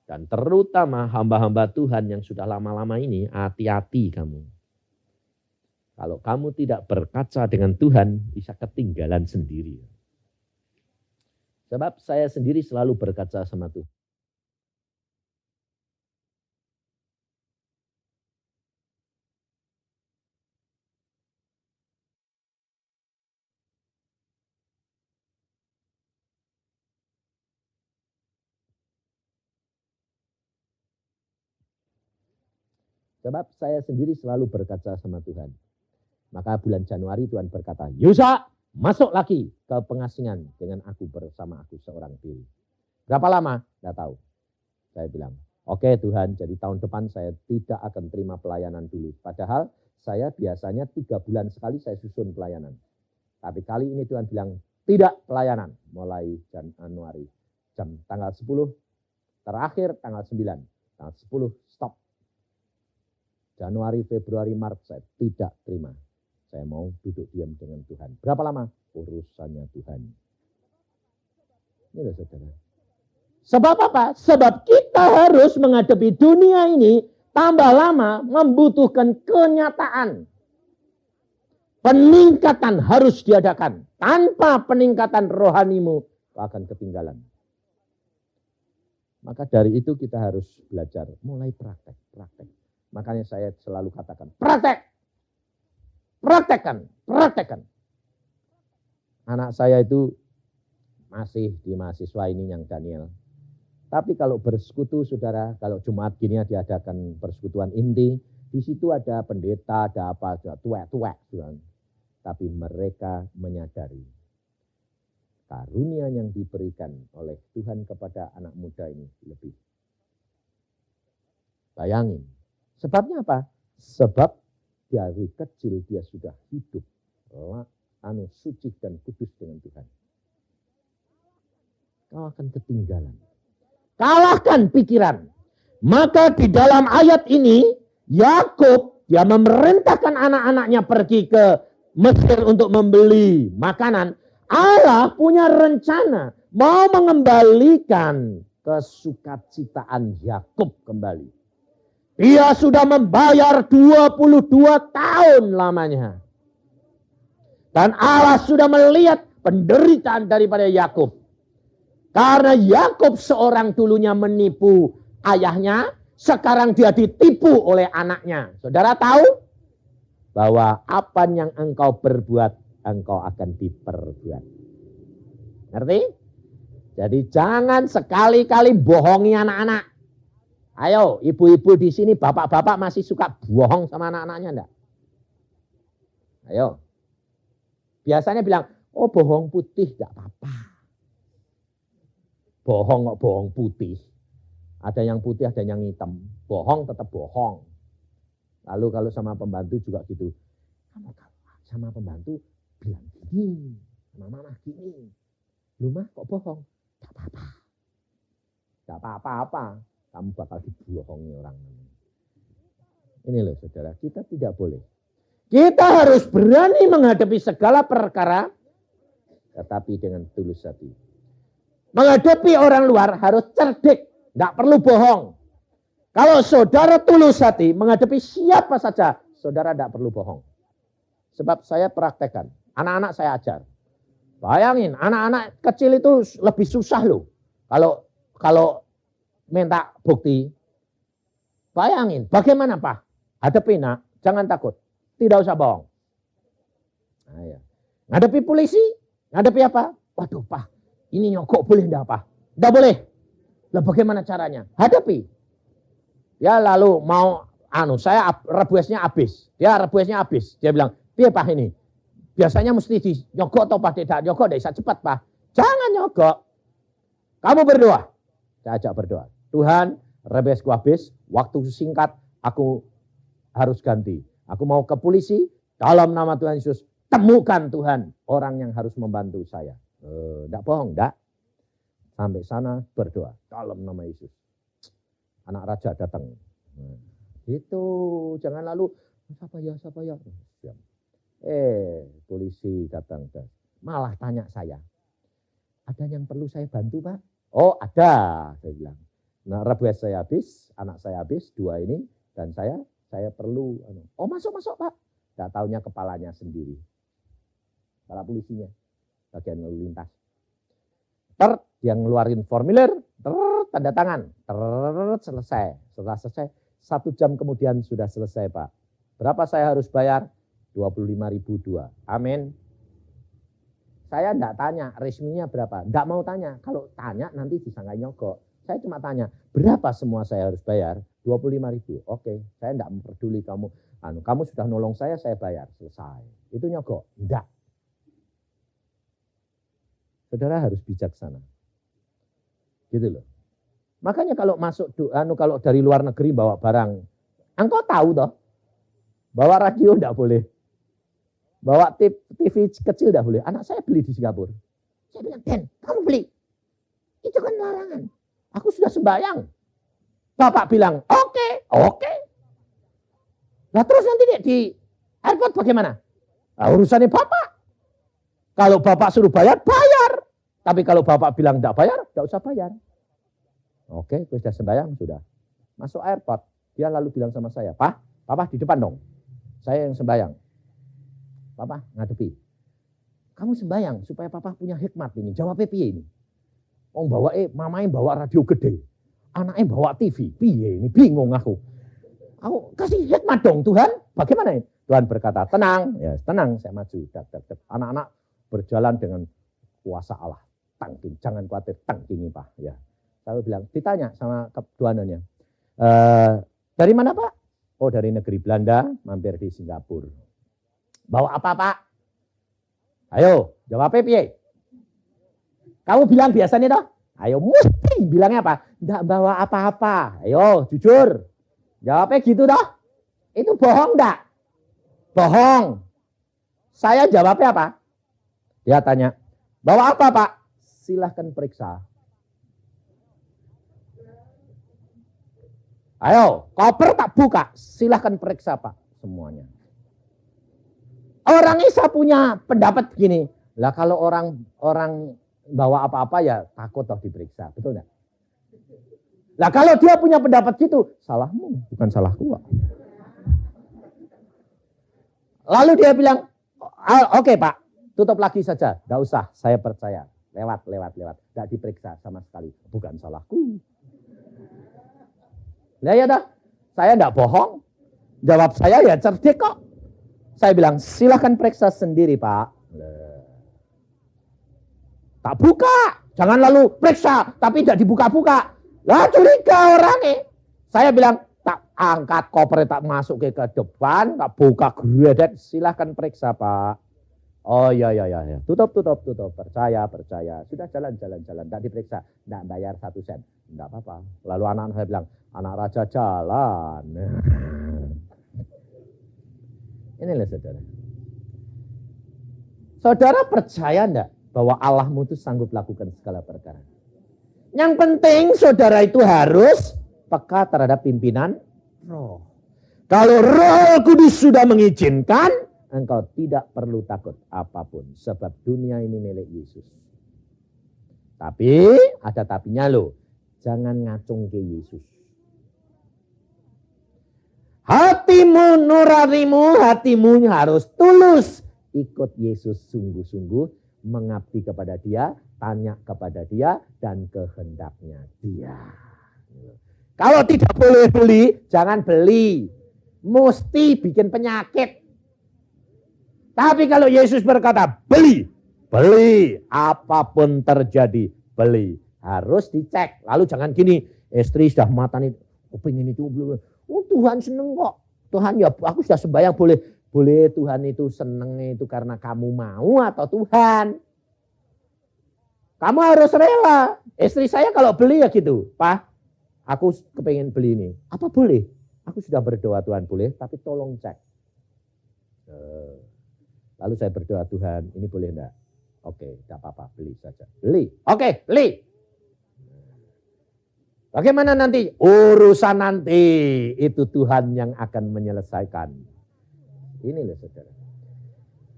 Dan terutama hamba-hamba Tuhan yang sudah lama-lama ini, hati-hati kamu. Kalau kamu tidak berkaca dengan Tuhan, bisa ketinggalan sendiri. Sebab saya sendiri selalu berkaca sama Tuhan. Sebab saya sendiri selalu berkaca sama Tuhan. Maka bulan Januari Tuhan berkata, Yusa, masuk lagi ke pengasingan dengan aku bersama aku seorang diri. Berapa lama? Tidak tahu. Saya bilang, oke Tuhan, jadi tahun depan saya tidak akan terima pelayanan dulu. Padahal saya biasanya 3 bulan sekali saya susun pelayanan. Tapi kali ini Tuhan bilang, tidak pelayanan. Mulai Januari. Tanggal 10, terakhir tanggal 9. Tanggal 10, stop. Januari, Februari, Maret saya tidak terima. Saya mau duduk diam dengan Tuhan. Berapa lama? Urusannya Tuhan. Ini loh saudara. Sebab apa? Sebab kita harus menghadapi dunia ini tambah lama membutuhkan kenyataan. Peningkatan harus diadakan. Tanpa peningkatan rohanimu akan ketinggalan. Maka dari itu kita harus belajar mulai praktek. Makanya saya selalu katakan, praktekkan. Anak saya itu masih di mahasiswa ini yang Daniel. Tapi kalau bersekutu, saudara, kalau Jumat gini diadakan persekutuan inti, di situ ada pendeta, ada apa, ada tuwek. Tapi mereka menyadari karunia yang diberikan oleh Tuhan kepada anak muda ini lebih. Bayangin. Sebabnya apa? Sebab dari kecil dia sudah hidup suci dan kudus dengan Tuhan. Kau akan ketinggalan. Kalahkan pikiran. Maka di dalam ayat ini, Yakub dia memerintahkan anak-anaknya pergi ke Mesir untuk membeli makanan. Allah punya rencana mau mengembalikan kesukacitaan Yakub kembali. Dia sudah membayar 22 tahun lamanya. Dan Allah sudah melihat penderitaan daripada Yakub. Karena Yakub seorang dulunya menipu ayahnya, sekarang dia ditipu oleh anaknya. Saudara tahu bahwa apa yang engkau berbuat, engkau akan diperbuat. Ngerti? Jadi jangan sekali-kali bohongi anak-anak. Ayo, ibu-ibu di sini, bapak-bapak masih suka bohong sama anak-anaknya enggak? Ayo. Biasanya bilang, oh bohong putih enggak apa-apa. Bohong kok bohong putih. Ada yang putih, ada yang hitam. Bohong tetap bohong. Lalu kalau sama pembantu juga gitu. Kamu sama pembantu bilang gini, sama mama gini. Lu mah kok bohong? Gak apa-apa. Gak apa-apa. Kamu bakal dibohongi orang. Ini loh saudara, kita tidak boleh. Kita harus berani menghadapi segala perkara, tetapi dengan tulus hati. Menghadapi orang luar harus cerdik, tidak perlu bohong. Kalau saudara tulus hati, menghadapi siapa saja, saudara tidak perlu bohong. Sebab saya praktekkan, anak-anak saya ajar. Bayangin, anak-anak kecil itu lebih susah loh. Kalau minta bukti, bayangin, bagaimana Pak? Hadapi nak, jangan takut. Tidak usah bohong. Nah, ya. Ngadepi polisi, ngadepi apa? Waduh Pak, ini nyogok boleh enggak Pak? Enggak boleh. Lah bagaimana caranya? Hadapi. Ya lalu mau saya rebuesnya habis. Dia rebuesnya habis. Dia bilang, "Piye Pak ini? Biasanya mesti di nyogok atau Pak tidak nyogok bisa cepat Pak." Jangan nyogok. Kamu berdoa. Saya ajak berdoa. Tuhan, rebuesku habis, waktu singkat aku harus ganti. Aku mau ke polisi, dalam nama Tuhan Yesus, temukan Tuhan orang yang harus membantu saya. Enggak bohong, enggak. Sampai sana berdoa, dalam nama Yesus. Anak raja datang. Itu jangan lalu, siapa ya. Polisi datang. Malah tanya saya, ada yang perlu saya bantu Pak? Oh ada, saya bilang. Nah rebues saya habis, anak saya habis, 2 ini, dan saya perlu, oh masuk Pak. Gak taunya kepalanya sendiri. Kepala polisinya, bagian lalu lintas. Dia ngeluarin formulir, tanda tangan, selesai. Setelah selesai, 1 jam kemudian sudah selesai Pak. Berapa saya harus bayar? 25.002. Amin. Saya enggak tanya resminya berapa, enggak mau tanya. Kalau tanya nanti disangka nyogok. Saya cuma tanya, berapa semua saya harus bayar? 25.000. Oke, saya enggak memperduli kamu. Kamu sudah nolong saya bayar. Selesai. Itu nyogok? Enggak. Saudara harus bijaksana. Gitu loh. Makanya kalau masuk kalau dari luar negeri bawa barang, engkau tahu toh, bawa radio enggak boleh. Bawa TV kecil enggak boleh. Anak saya beli di Singapura. Saya bilang, "Den, kamu beli. Itu kan larangan. Aku sudah sembahyang." Bapak bilang, oke. Nah terus nanti di airport bagaimana? Nah, urusannya Bapak. Kalau Bapak suruh bayar. Tapi kalau Bapak bilang enggak bayar, enggak usah bayar. Oke, sudah sembahyang, sudah. Masuk airport. Dia lalu bilang sama saya, Papa di depan dong. Saya yang sembahyang. Papa ngadepi. Kamu sembahyang supaya Papa punya hikmat ini. Jawabnya piye ini? Mamanya bawa radio gede. Anaknya bawa TV. Piye ini? Bingung aku. Aku kasih hikmat dong Tuhan. Bagaimana ini? Tuhan berkata, tenang. Ya, tenang saya maju. Anak-anak berjalan dengan kuasa Allah. Tangking, jangan khawatir, tangkingi Pak. Ya. Saya bilang, ditanya sama ketuanannya. Dari mana Pak? Oh dari negeri Belanda, mampir di Singapura. Bawa apa Pak? Ayo, jawabnya piye? Kamu bilang biasanya toh? Ayo mesti bilangnya apa? Enggak bawa apa-apa. Ayo jujur. Jawabnya gitu toh? Itu bohong enggak? Bohong. Saya jawabnya apa? Dia tanya, bawa apa Pak? Silahkan periksa. Ayo, koper tak buka. Silahkan periksa Pak. Semuanya. Orang Isa punya pendapat begini. Lah kalau orang bawa apa-apa ya takut toh diperiksa. Betul enggak? Lah kalau dia punya pendapat gitu, salahmu, bukan salahku. Lalu dia bilang, oke Pak, tutup lagi saja. Enggak usah, saya percaya. Lewat. Enggak diperiksa sama sekali. Bukan salahku. Lah ya dah, saya enggak bohong. Jawab saya ya cerdik kok. Saya bilang, silahkan periksa sendiri Pak. Tak buka. Jangan lalu periksa, tapi tidak dibuka-buka. Lah curiga orangnya. Saya bilang, tak angkat koper, tak masuk ke depan, tak buka gredek. Silahkan periksa Pak. Oh iya. Tutup. Percaya. Sudah jalan. Tidak diperiksa. Tidak bayar 1 sen. Tidak apa-apa. Lalu anak saya bilang, anak raja jalan. Inilah saudara. Saudara percaya enggak bahwa Allahmu itu sanggup lakukan segala perkara? Yang penting saudara itu harus peka terhadap pimpinan roh. Kalau Roh Kudus sudah mengizinkan, engkau tidak perlu takut apapun. Sebab dunia ini milik Yesus. Tapi, ada tapinya loh. Jangan ngacung ke Yesus. Hatimu, nuranimu, hatimu harus tulus. Ikut Yesus sungguh-sungguh. Mengabdi kepada dia, tanya kepada dia, dan kehendaknya dia. Kalau tidak boleh beli, jangan beli. Mesti bikin penyakit. Tapi kalau Yesus berkata, beli. Apapun terjadi, beli. Harus dicek. Lalu jangan gini, istri sudah matani, pengen itu. Oh Tuhan seneng kok. Tuhan ya aku sudah sembahyang boleh. Boleh Tuhan itu seneng itu karena kamu mau atau Tuhan. Kamu harus rela. Istri saya kalau beli ya gitu. Pak, aku kepengen beli ini. Apa boleh? Aku sudah berdoa Tuhan boleh, tapi tolong cek. Lalu saya berdoa Tuhan, ini boleh enggak? Oke, enggak apa-apa, beli saja. Beli, oke, beli. Bagaimana nanti? Urusan nanti, itu Tuhan yang akan menyelesaikan. Inilah saudara.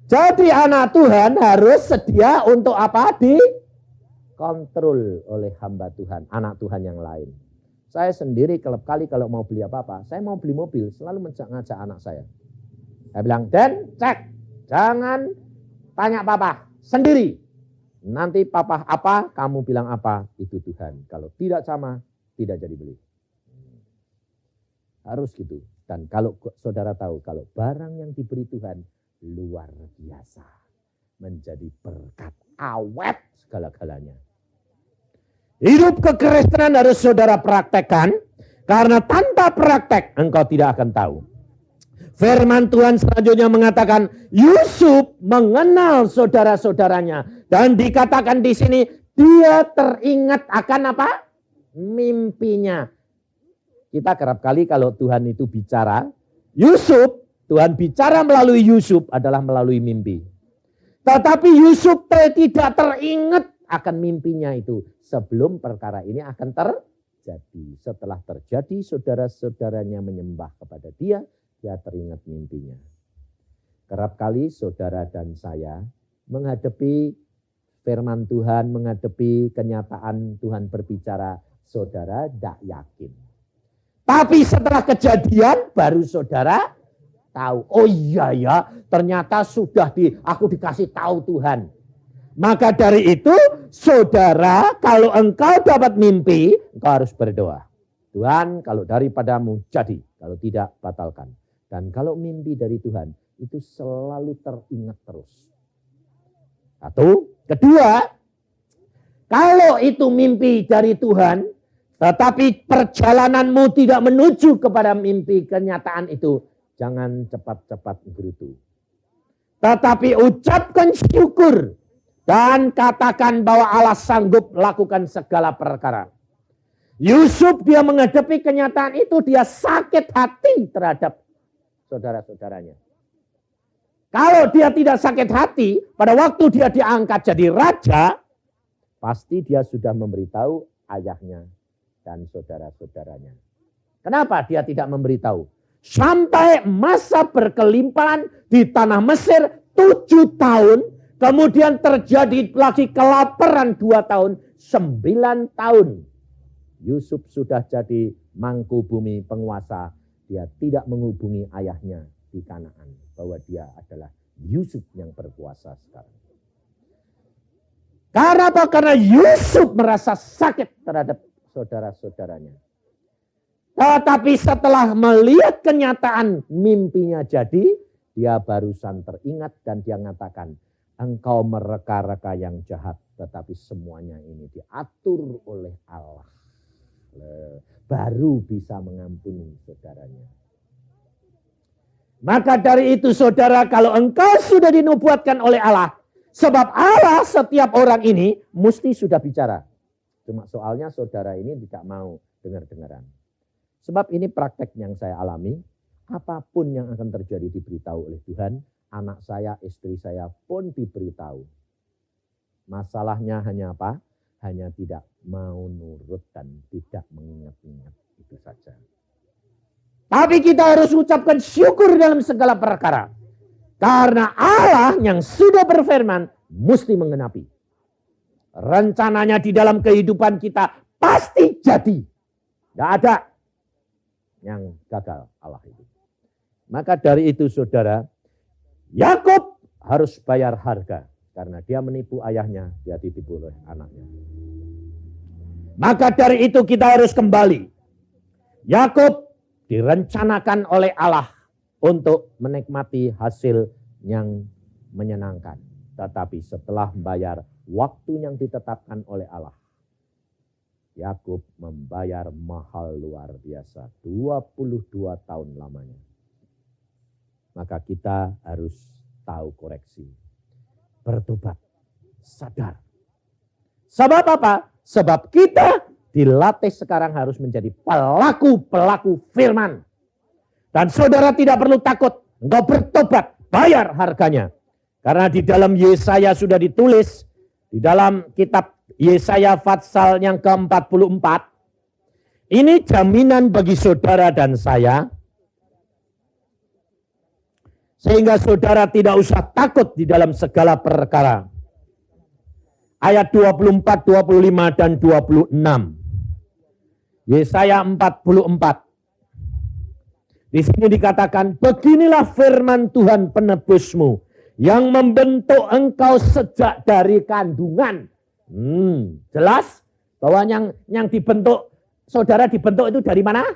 Jadi anak Tuhan harus sedia untuk apa? Dikontrol oleh hamba Tuhan, anak Tuhan yang lain. Saya sendiri kali kalau mau beli apa-apa, saya mau beli mobil, selalu ngajak anak saya. Saya bilang, Dan, cek. Jangan tanya papa, sendiri. Nanti papa apa, kamu bilang apa, itu Tuhan. Kalau tidak sama, tidak jadi beli. Harus gitu. Dan kalau saudara tahu, kalau barang yang diberi Tuhan, luar biasa. Menjadi berkat, awet segala-galanya. Hidup kekristenan harus saudara praktekkan, karena tanpa praktek engkau tidak akan tahu. Firman Tuhan selanjutnya mengatakan, Yusuf mengenal saudara-saudaranya. Dan dikatakan di sini, dia teringat akan apa? Mimpinya. Kita kerap kali kalau Tuhan itu bicara, Yusuf, Tuhan bicara melalui Yusuf adalah melalui mimpi. Tetapi Yusuf tidak teringat akan mimpinya itu. Sebelum perkara ini akan terjadi. Setelah terjadi, saudara-saudaranya menyembah kepada dia teringat mimpinya. Kerap kali saudara dan saya menghadapi firman Tuhan, menghadapi kenyataan Tuhan berbicara, saudara tidak yakin. Tapi setelah kejadian, baru saudara tahu. Oh iya ya, ternyata sudah aku dikasih tahu Tuhan. Maka dari itu, saudara, kalau engkau dapat mimpi, engkau harus berdoa. Tuhan, kalau daripadamu jadi, kalau tidak batalkan. Dan kalau mimpi dari Tuhan, itu selalu teringat terus. Satu. Kedua, kalau itu mimpi dari Tuhan, tetapi perjalananmu tidak menuju kepada mimpi kenyataan itu, jangan cepat-cepat gerutu. Tetapi ucapkan syukur. Dan katakan bahwa Allah sanggup lakukan segala perkara. Yusuf dia menghadapi kenyataan itu, dia sakit hati terhadap saudara-saudaranya. Kalau dia tidak sakit hati, pada waktu dia diangkat jadi raja, pasti dia sudah memberitahu ayahnya dan saudara-saudaranya. Kenapa dia tidak memberitahu? Sampai masa berkelimpahan di tanah Mesir 7 tahun, kemudian terjadi lagi kelaparan 2 tahun, 9 tahun. Yusuf sudah jadi mangku bumi penguasa. Dia tidak menghubungi ayahnya di Kanaan. Bahwa dia adalah Yusuf yang berkuasa sekarang. Karena apa? Karena Yusuf merasa sakit terhadap saudara-saudaranya. Tetapi setelah melihat kenyataan mimpinya jadi, dia barusan teringat dan dia mengatakan, engkau mereka-reka yang jahat, tetapi semuanya ini diatur oleh Allah. Baru bisa mengampuni saudaranya. Maka dari itu saudara, kalau engkau sudah dinubuatkan oleh Allah, sebab Allah setiap orang ini mesti sudah bicara. Cuma soalnya saudara ini tidak mau dengar-dengaran. Sebab ini praktek yang saya alami, apapun yang akan terjadi diberitahu oleh Tuhan, anak saya, istri saya pun diberitahu. Masalahnya hanya apa? Hanya tidak mau nurut dan tidak mengingat-ingat, itu saja. Tapi kita harus ucapkan syukur dalam segala perkara. Karena Allah yang sudah berfirman mesti menggenapi. Rencananya di dalam kehidupan kita pasti jadi. Tidak ada yang gagal Allah itu. Maka dari itu saudara, Yakub harus bayar harga. Karena dia menipu ayahnya, dia ditipu oleh anaknya. Maka dari itu kita harus kembali. Yakub direncanakan oleh Allah untuk menikmati hasil yang menyenangkan. Tetapi setelah membayar waktu yang ditetapkan oleh Allah, Yakub membayar mahal luar biasa, 22 tahun lamanya. Maka kita harus tahu koreksi, bertobat, sadar. Sebab apa? Sebab kita dilatih sekarang harus menjadi pelaku-pelaku firman. Dan saudara tidak perlu takut. Engkau bertobat, bayar harganya. Karena di dalam Yesaya sudah ditulis. Di dalam kitab Yesaya pasal yang ke-44. Ini jaminan bagi saudara dan saya. Sehingga saudara tidak usah takut di dalam segala perkara. Ayat 24, 25, dan 26. Yesaya 44. Di sini dikatakan, beginilah firman Tuhan penebusmu, yang membentuk engkau sejak dari kandungan. Jelas bahwa yang dibentuk, saudara dibentuk itu dari mana?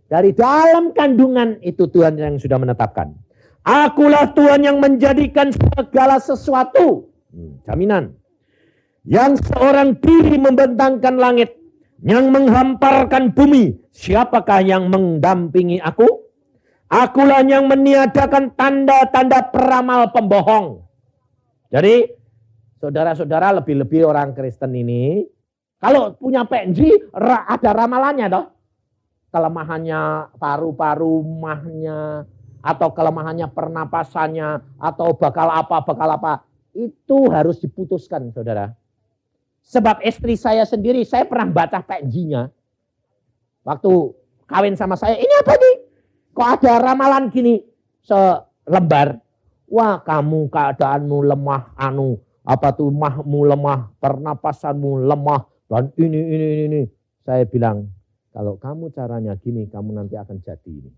Dari dalam kandungan itu Tuhan yang sudah menetapkan. Akulah Tuhan yang menjadikan segala sesuatu. Jaminan. Yang seorang diri membentangkan langit, yang menghamparkan bumi, siapakah yang mendampingi aku? Akulah yang meniadakan tanda-tanda peramal pembohong. Jadi, saudara-saudara, lebih-lebih orang Kristen ini, kalau punya PNJ, ada ramalannya toh. Kelemahannya paru-paru, mahnya, atau kelemahannya pernapasannya, atau bakal apa, itu harus diputuskan, saudara. Sebab istri saya sendiri, saya pernah baca PNJ-nya. Waktu kawin sama saya, ini apa nih? Kok ada ramalan gini? Selembar. Wah, kamu keadaanmu lemah, mahmu lemah, pernapasanmu lemah, dan ini. Saya bilang, kalau kamu caranya gini, kamu nanti akan jadi ini.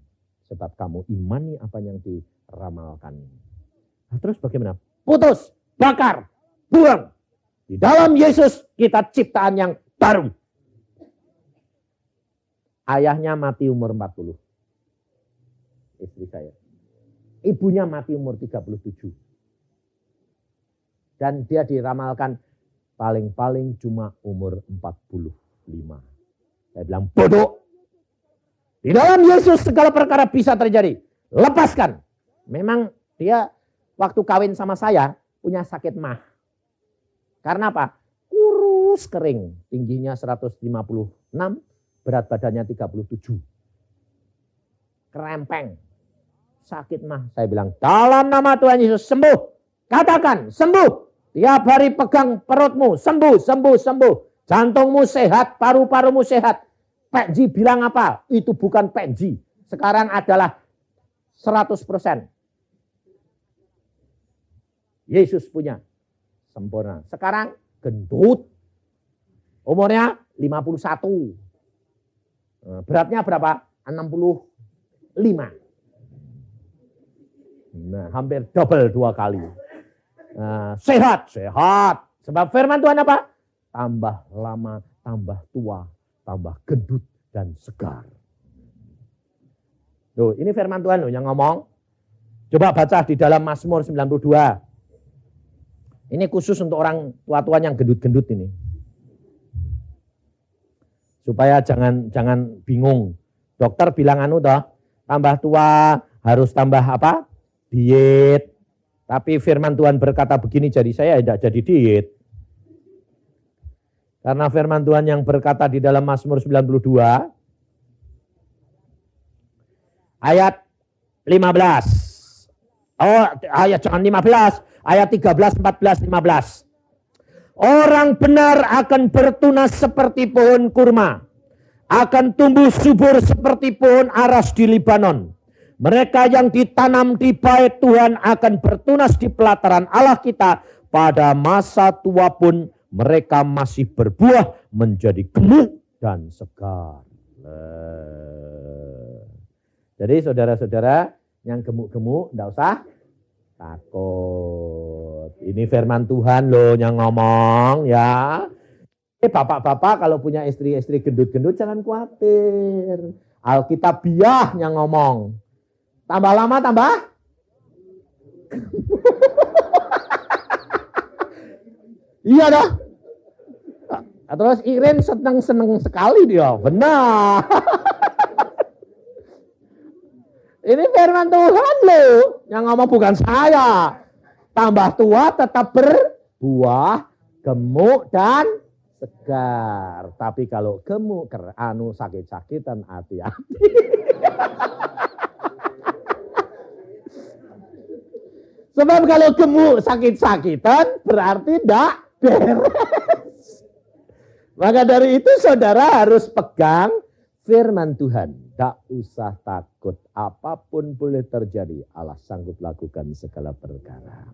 Sebab kamu imani apa yang diramalkan. Nah, terus bagaimana? Putus, bakar, buang. Di dalam Yesus kita ciptaan yang baru. Ayahnya mati umur 40. Istri saya. Ibunya mati umur 37. Dan dia diramalkan paling-paling cuma umur 45. Saya bilang bodoh. Di dalam Yesus segala perkara bisa terjadi. Lepaskan. Memang dia waktu kawin sama saya punya sakit mah. Karena apa? Kurus kering. Tingginya 156, berat badannya 37. Kerempeng. Sakit mah. Saya bilang, dalam nama Tuhan Yesus sembuh. Katakan, sembuh. Tiap hari pegang perutmu, sembuh. Jantungmu sehat, paru-parumu sehat. PNJ bilang apa? Itu bukan PNJ. Sekarang adalah 100%. Yesus punya. Sempurna. Sekarang gendut. Umurnya 51. Beratnya berapa? 65. Nah, hampir double 2 kali. Sehat. Sebab firman Tuhan apa? Tambah lama, tambah tua, tambah gendut dan segar. Tuh, ini firman Tuhan loh yang ngomong. Coba baca di dalam Mazmur 92. Ini khusus untuk orang tua-tuan yang gendut-gendut ini. Supaya jangan bingung. Dokter bilang toh, tambah tua harus tambah apa? Diet. Tapi firman Tuhan berkata begini, jadi saya tidak jadi diet. Karena firman Tuhan yang berkata di dalam Mazmur 92 ayat 15. Oh, ayat jangan 15, ayat 13, 14, 15. Orang benar akan bertunas seperti pohon kurma, akan tumbuh subur seperti pohon aras di Libanon. Mereka yang ditanam di bait Tuhan akan bertunas di pelataran Allah kita. Pada masa tua pun mereka masih berbuah menjadi gemuk dan segar. Jadi saudara-saudara yang gemuk-gemuk tidak usah takut. Ini firman Tuhan loh yang ngomong ya. Bapak-bapak kalau punya istri-istri gendut-gendut jangan khawatir. Alkitabiah yang ngomong. Tambah lama tambah. Iya dah. Terus Iren seneng-seneng sekali dia. Benar. Ini firman Tuhan loh. Yang ngomong bukan saya. Tambah tua tetap berbuah, gemuk dan segar. Tapi kalau gemuk, sakit-sakitan, hati-hati. Sebab kalau gemuk, sakit-sakitan, berarti tidak beres. Maka dari itu saudara harus pegang firman Tuhan. Tak usah takut, apapun boleh terjadi. Allah sanggup lakukan segala perkara.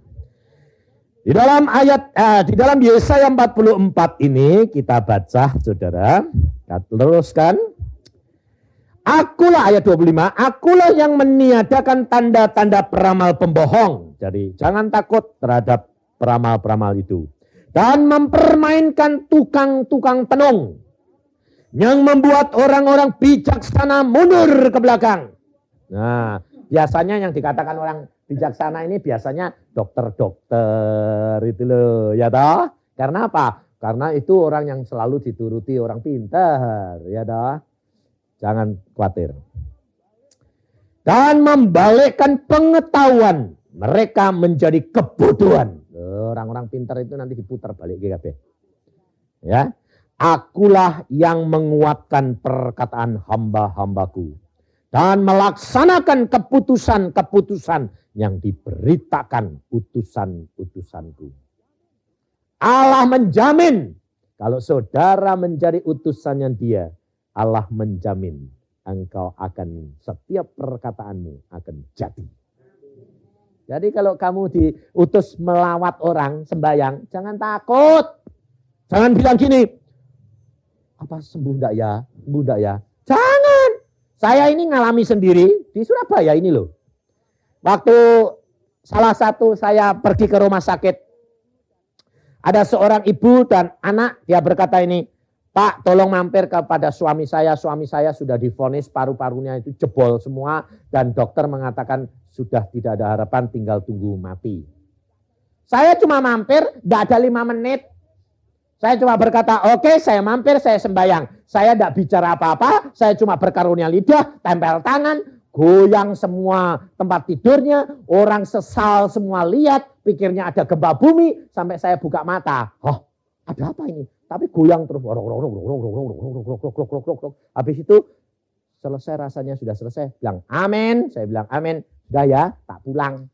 Di dalam Yesaya 44 ini kita baca, saudara. Kita teruskan. Akulah ayat 25, akulah yang meniadakan tanda-tanda peramal pembohong. Jadi jangan takut terhadap peramal-peramal itu. Dan mempermainkan tukang-tukang tenung. Yang membuat orang-orang bijaksana mundur ke belakang. Nah, biasanya yang dikatakan orang bijaksana ini biasanya dokter-dokter itu loh, ya toh? Karena apa? Karena itu orang yang selalu dituruti orang pintar, ya toh? Jangan khawatir. Dan membalikkan pengetahuan mereka menjadi kebodohan. Orang-orang pintar itu nanti diputar balik GKB. Ya. Akulah yang menguatkan perkataan hamba-hambaku. Dan melaksanakan keputusan-keputusan yang diberitakan utusan-utusanku. Allah menjamin. Kalau saudara menjadi utusannya dia. Allah menjamin. Engkau akan, setiap perkataanmu akan jadi. Jadi kalau kamu diutus melawat orang sembahyang. Jangan takut. Jangan bilang gini. Apa sembuh enggak ya? Sembuh enggak ya? Jangan. Saya ini ngalami sendiri di Surabaya ini loh. Waktu salah satu saya pergi ke rumah sakit. Ada seorang ibu dan anak, dia berkata ini, Pak tolong mampir kepada suami saya sudah divonis paru-parunya itu jebol semua. Dan dokter mengatakan sudah tidak ada harapan, tinggal tunggu mati. Saya cuma mampir, enggak ada 5 menit. Saya cuma berkata, oke, saya mampir, saya sembahyang. Saya tidak bicara apa-apa, saya cuma berkarunia lidah, tempel tangan, goyang semua tempat tidurnya, orang sesal semua lihat, pikirnya ada gempa bumi, sampai saya buka mata. Oh, ada apa ini? Tapi goyang terus. Habis itu, selesai rasanya sudah selesai. Bilang, amin. Saya bilang, amin. Sudah ya, tak pulang.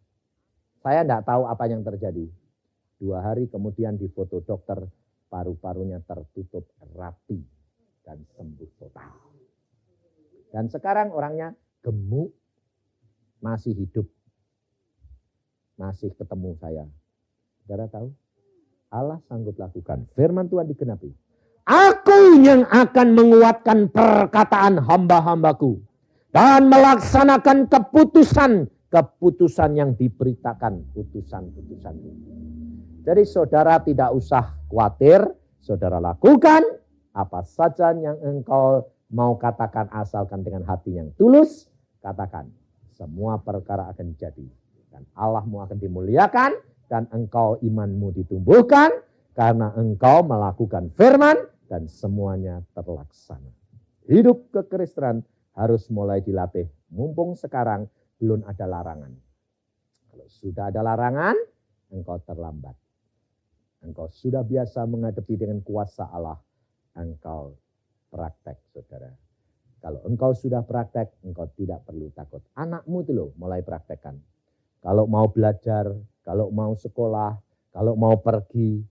Saya tidak tahu apa yang terjadi. 2 hari kemudian di foto dokter, paru-parunya tertutup rapi dan sembuh total. Dan sekarang orangnya gemuk, masih hidup, masih ketemu saya. Saudara tahu? Allah sanggup lakukan. Firman Tuhan digenapi. Aku yang akan menguatkan perkataan hamba-hambaku dan melaksanakan keputusan yang diberitakan utusan-utusanku. Jadi saudara tidak usah khawatir, saudara lakukan apa saja yang engkau mau katakan asalkan dengan hati yang tulus, katakan. Semua perkara akan jadi. Dan Allahmu akan dimuliakan dan engkau imanmu ditumbuhkan karena engkau melakukan firman dan semuanya terlaksana. Hidup kekristenan harus mulai dilatih. Mumpung sekarang belum ada larangan. Kalau sudah ada larangan, engkau terlambat. Engkau sudah biasa menghadapi dengan kuasa Allah, engkau praktek, saudara. Kalau engkau sudah praktek, engkau tidak perlu takut. Anakmu itu loh mulai praktekkan. Kalau mau belajar, kalau mau sekolah, kalau mau pergi,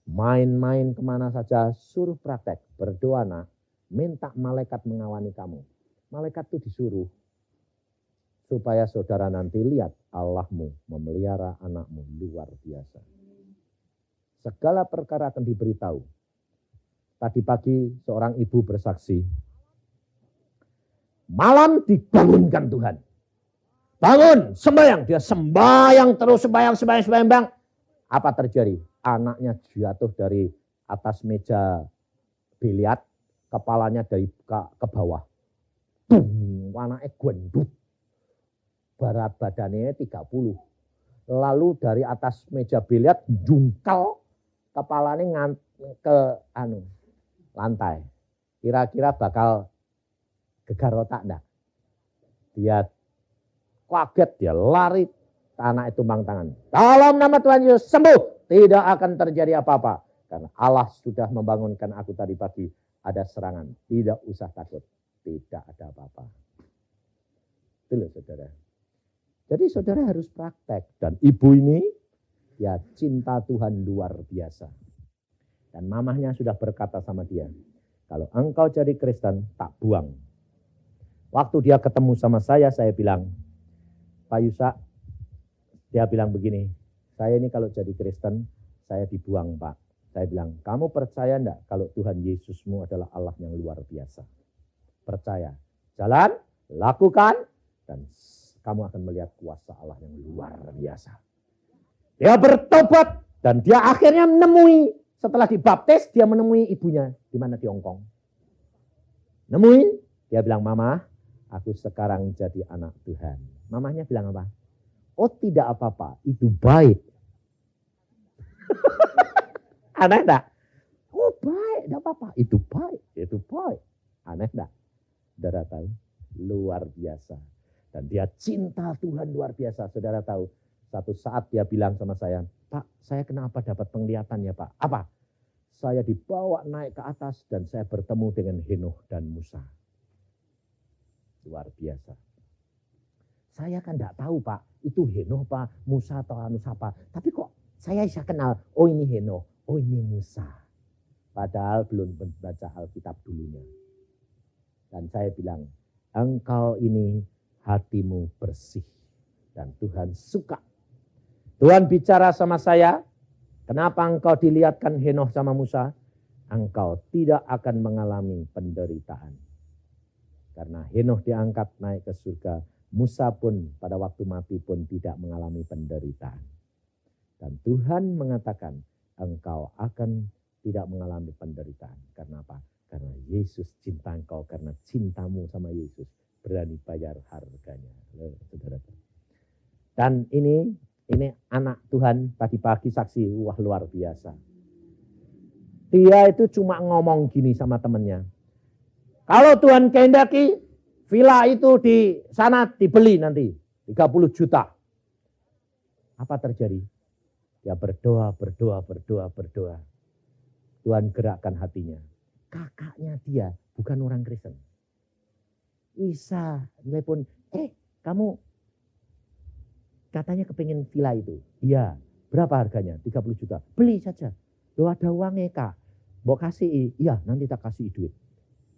main-main kemana saja, suruh praktek. Berdoa nak, minta malaikat mengawani kamu. Malaikat itu disuruh supaya saudara nanti lihat Allahmu memelihara anakmu luar biasa. Segala perkara akan diberitahu. Tadi pagi seorang ibu bersaksi, malam dibangunkan Tuhan. Bangun, sembahyang. Dia sembahyang terus, sembahyang. Apa terjadi? Anaknya jatuh dari atas meja biliar, kepalanya dari ke bawah. Anaknya gendut. Berat badannya 30. Lalu dari atas meja biliar jungkal, kepalanya ke lantai. Kira-kira bakal gegar otak enggak? Dia kaget, dia lari, anak itu tumbang tangan. Dalam nama Tuhan Yesus sembuh, tidak akan terjadi apa-apa. Karena Allah sudah membangunkan aku tadi pagi, ada serangan, tidak usah takut, tidak ada apa-apa. Itu loh saudara. Jadi saudara harus praktek. Dan ibu ini ya cinta Tuhan luar biasa. Dan mamahnya sudah berkata sama dia, kalau engkau jadi Kristen, tak buang. Waktu dia ketemu sama saya bilang, Pak Yusak, dia bilang begini, saya ini kalau jadi Kristen, saya dibuang Pak. Saya bilang, kamu percaya enggak kalau Tuhan Yesusmu adalah Allah yang luar biasa? Percaya. Jalan, lakukan, dan kamu akan melihat kuasa Allah yang luar biasa. Dia bertobat, dan dia akhirnya menemui, setelah dibaptis, dia menemui ibunya, di mana di Hongkong. Nemuin, dia bilang, Mama, aku sekarang jadi anak Tuhan. Mamahnya bilang apa? Oh tidak apa-apa, itu baik. Aneh enggak? Oh baik, enggak apa-apa, itu baik, itu baik. Aneh enggak? Saudara tahu, luar biasa. Dan dia cinta Tuhan luar biasa. Saudara tahu, satu saat dia bilang sama saya, Pak, saya kenapa dapat penglihatan ya Pak? Apa? Saya dibawa naik ke atas dan saya bertemu dengan Henoh dan Musa. Luar biasa. Saya kan enggak tahu Pak, itu Henoh Pak, Musa atau apa. Tapi kok saya bisa kenal, oh ini Henoh, oh ini Musa. Padahal belum membaca Alkitab dulunya. Dan saya bilang, engkau ini hatimu bersih. Dan Tuhan suka. Tuhan bicara sama saya, kenapa engkau dilihatkan Henoh sama Musa? Engkau tidak akan mengalami penderitaan. Karena Henoh diangkat naik ke surga, Musa pun pada waktu mati pun tidak mengalami penderitaan. Dan Tuhan mengatakan, engkau akan tidak mengalami penderitaan. Karena apa? Karena Yesus cinta engkau, karena cintamu sama Yesus berani bayar harganya. Saudara. Dan ini anak Tuhan pagi-pagi saksi, wah luar biasa. Dia itu cuma ngomong gini sama temannya. Kalau Tuhan kehendaki, villa itu di sana dibeli nanti 30 juta. Apa terjadi? Dia berdoa. Tuhan gerakkan hatinya. Kakaknya dia bukan orang Kristen. Isa telepon, kamu katanya kepingin villa itu. Iya, berapa harganya? 30 juta. Beli saja. Loh ada uangnya Kak. Mau kasih? Iya, nanti tak kasih duit.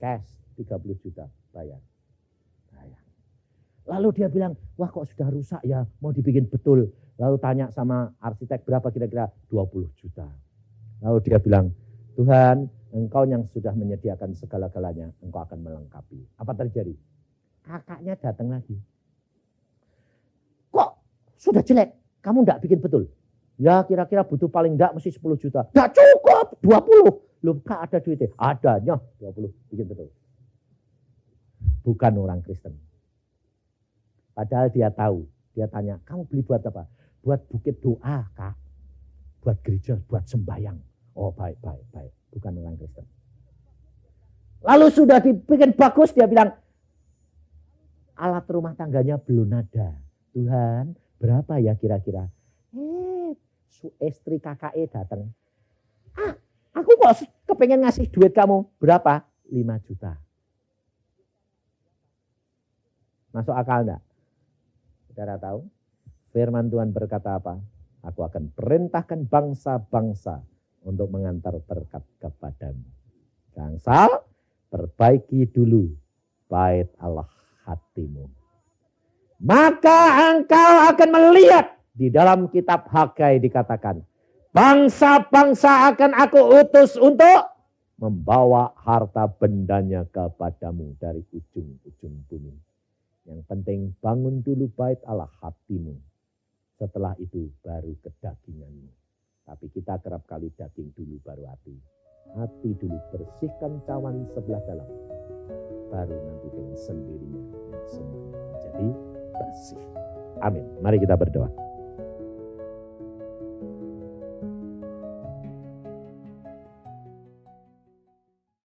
Cash 30 juta, bayar. Lalu dia bilang, wah kok sudah rusak ya, mau dibikin betul. Lalu tanya sama arsitek berapa kira-kira? 20 juta. Lalu dia bilang, Tuhan, engkau yang sudah menyediakan segala-galanya, engkau akan melengkapi. Apa terjadi? Kakaknya datang lagi. Kok sudah jelek? Kamu enggak bikin betul? Ya kira-kira butuh paling enggak mesti 10 juta. Enggak cukup, 20. Loh Kak ada duitnya? Adanya 20, bikin betul. Bukan orang Kristen. Padahal dia tahu. Dia tanya, kamu beli buat apa? Buat bukit doa Kak. Buat gereja, buat sembahyang. Oh baik. Bukan orang Kristen. Lalu sudah dibikin bagus, dia bilang, alat rumah tangganya belum ada. Tuhan, berapa ya kira-kira? Istri KKE datang. Aku kok kepengen ngasih duit kamu. Berapa? 5 juta. Masuk akal enggak? Saudara tahu? Firman Tuhan berkata apa? Aku akan perintahkan bangsa-bangsa untuk mengantar berkat kepadamu. Bangsa, perbaiki dulu bait Allah hatimu. Maka engkau akan melihat di dalam kitab Hagai dikatakan, bangsa-bangsa akan aku utus untuk membawa harta bendanya kepadamu dari ujung-ujung bumi. Yang penting bangun dulu bait Allah hatimu. Setelah itu baru kedaginganmu. Tapi kita kerap kali daging dulu baru hati. Hati dulu, bersihkan cawan sebelah dalam. Baru nanti dengan sendirinya yang semuanya menjadi bersih. Amin. Mari kita berdoa.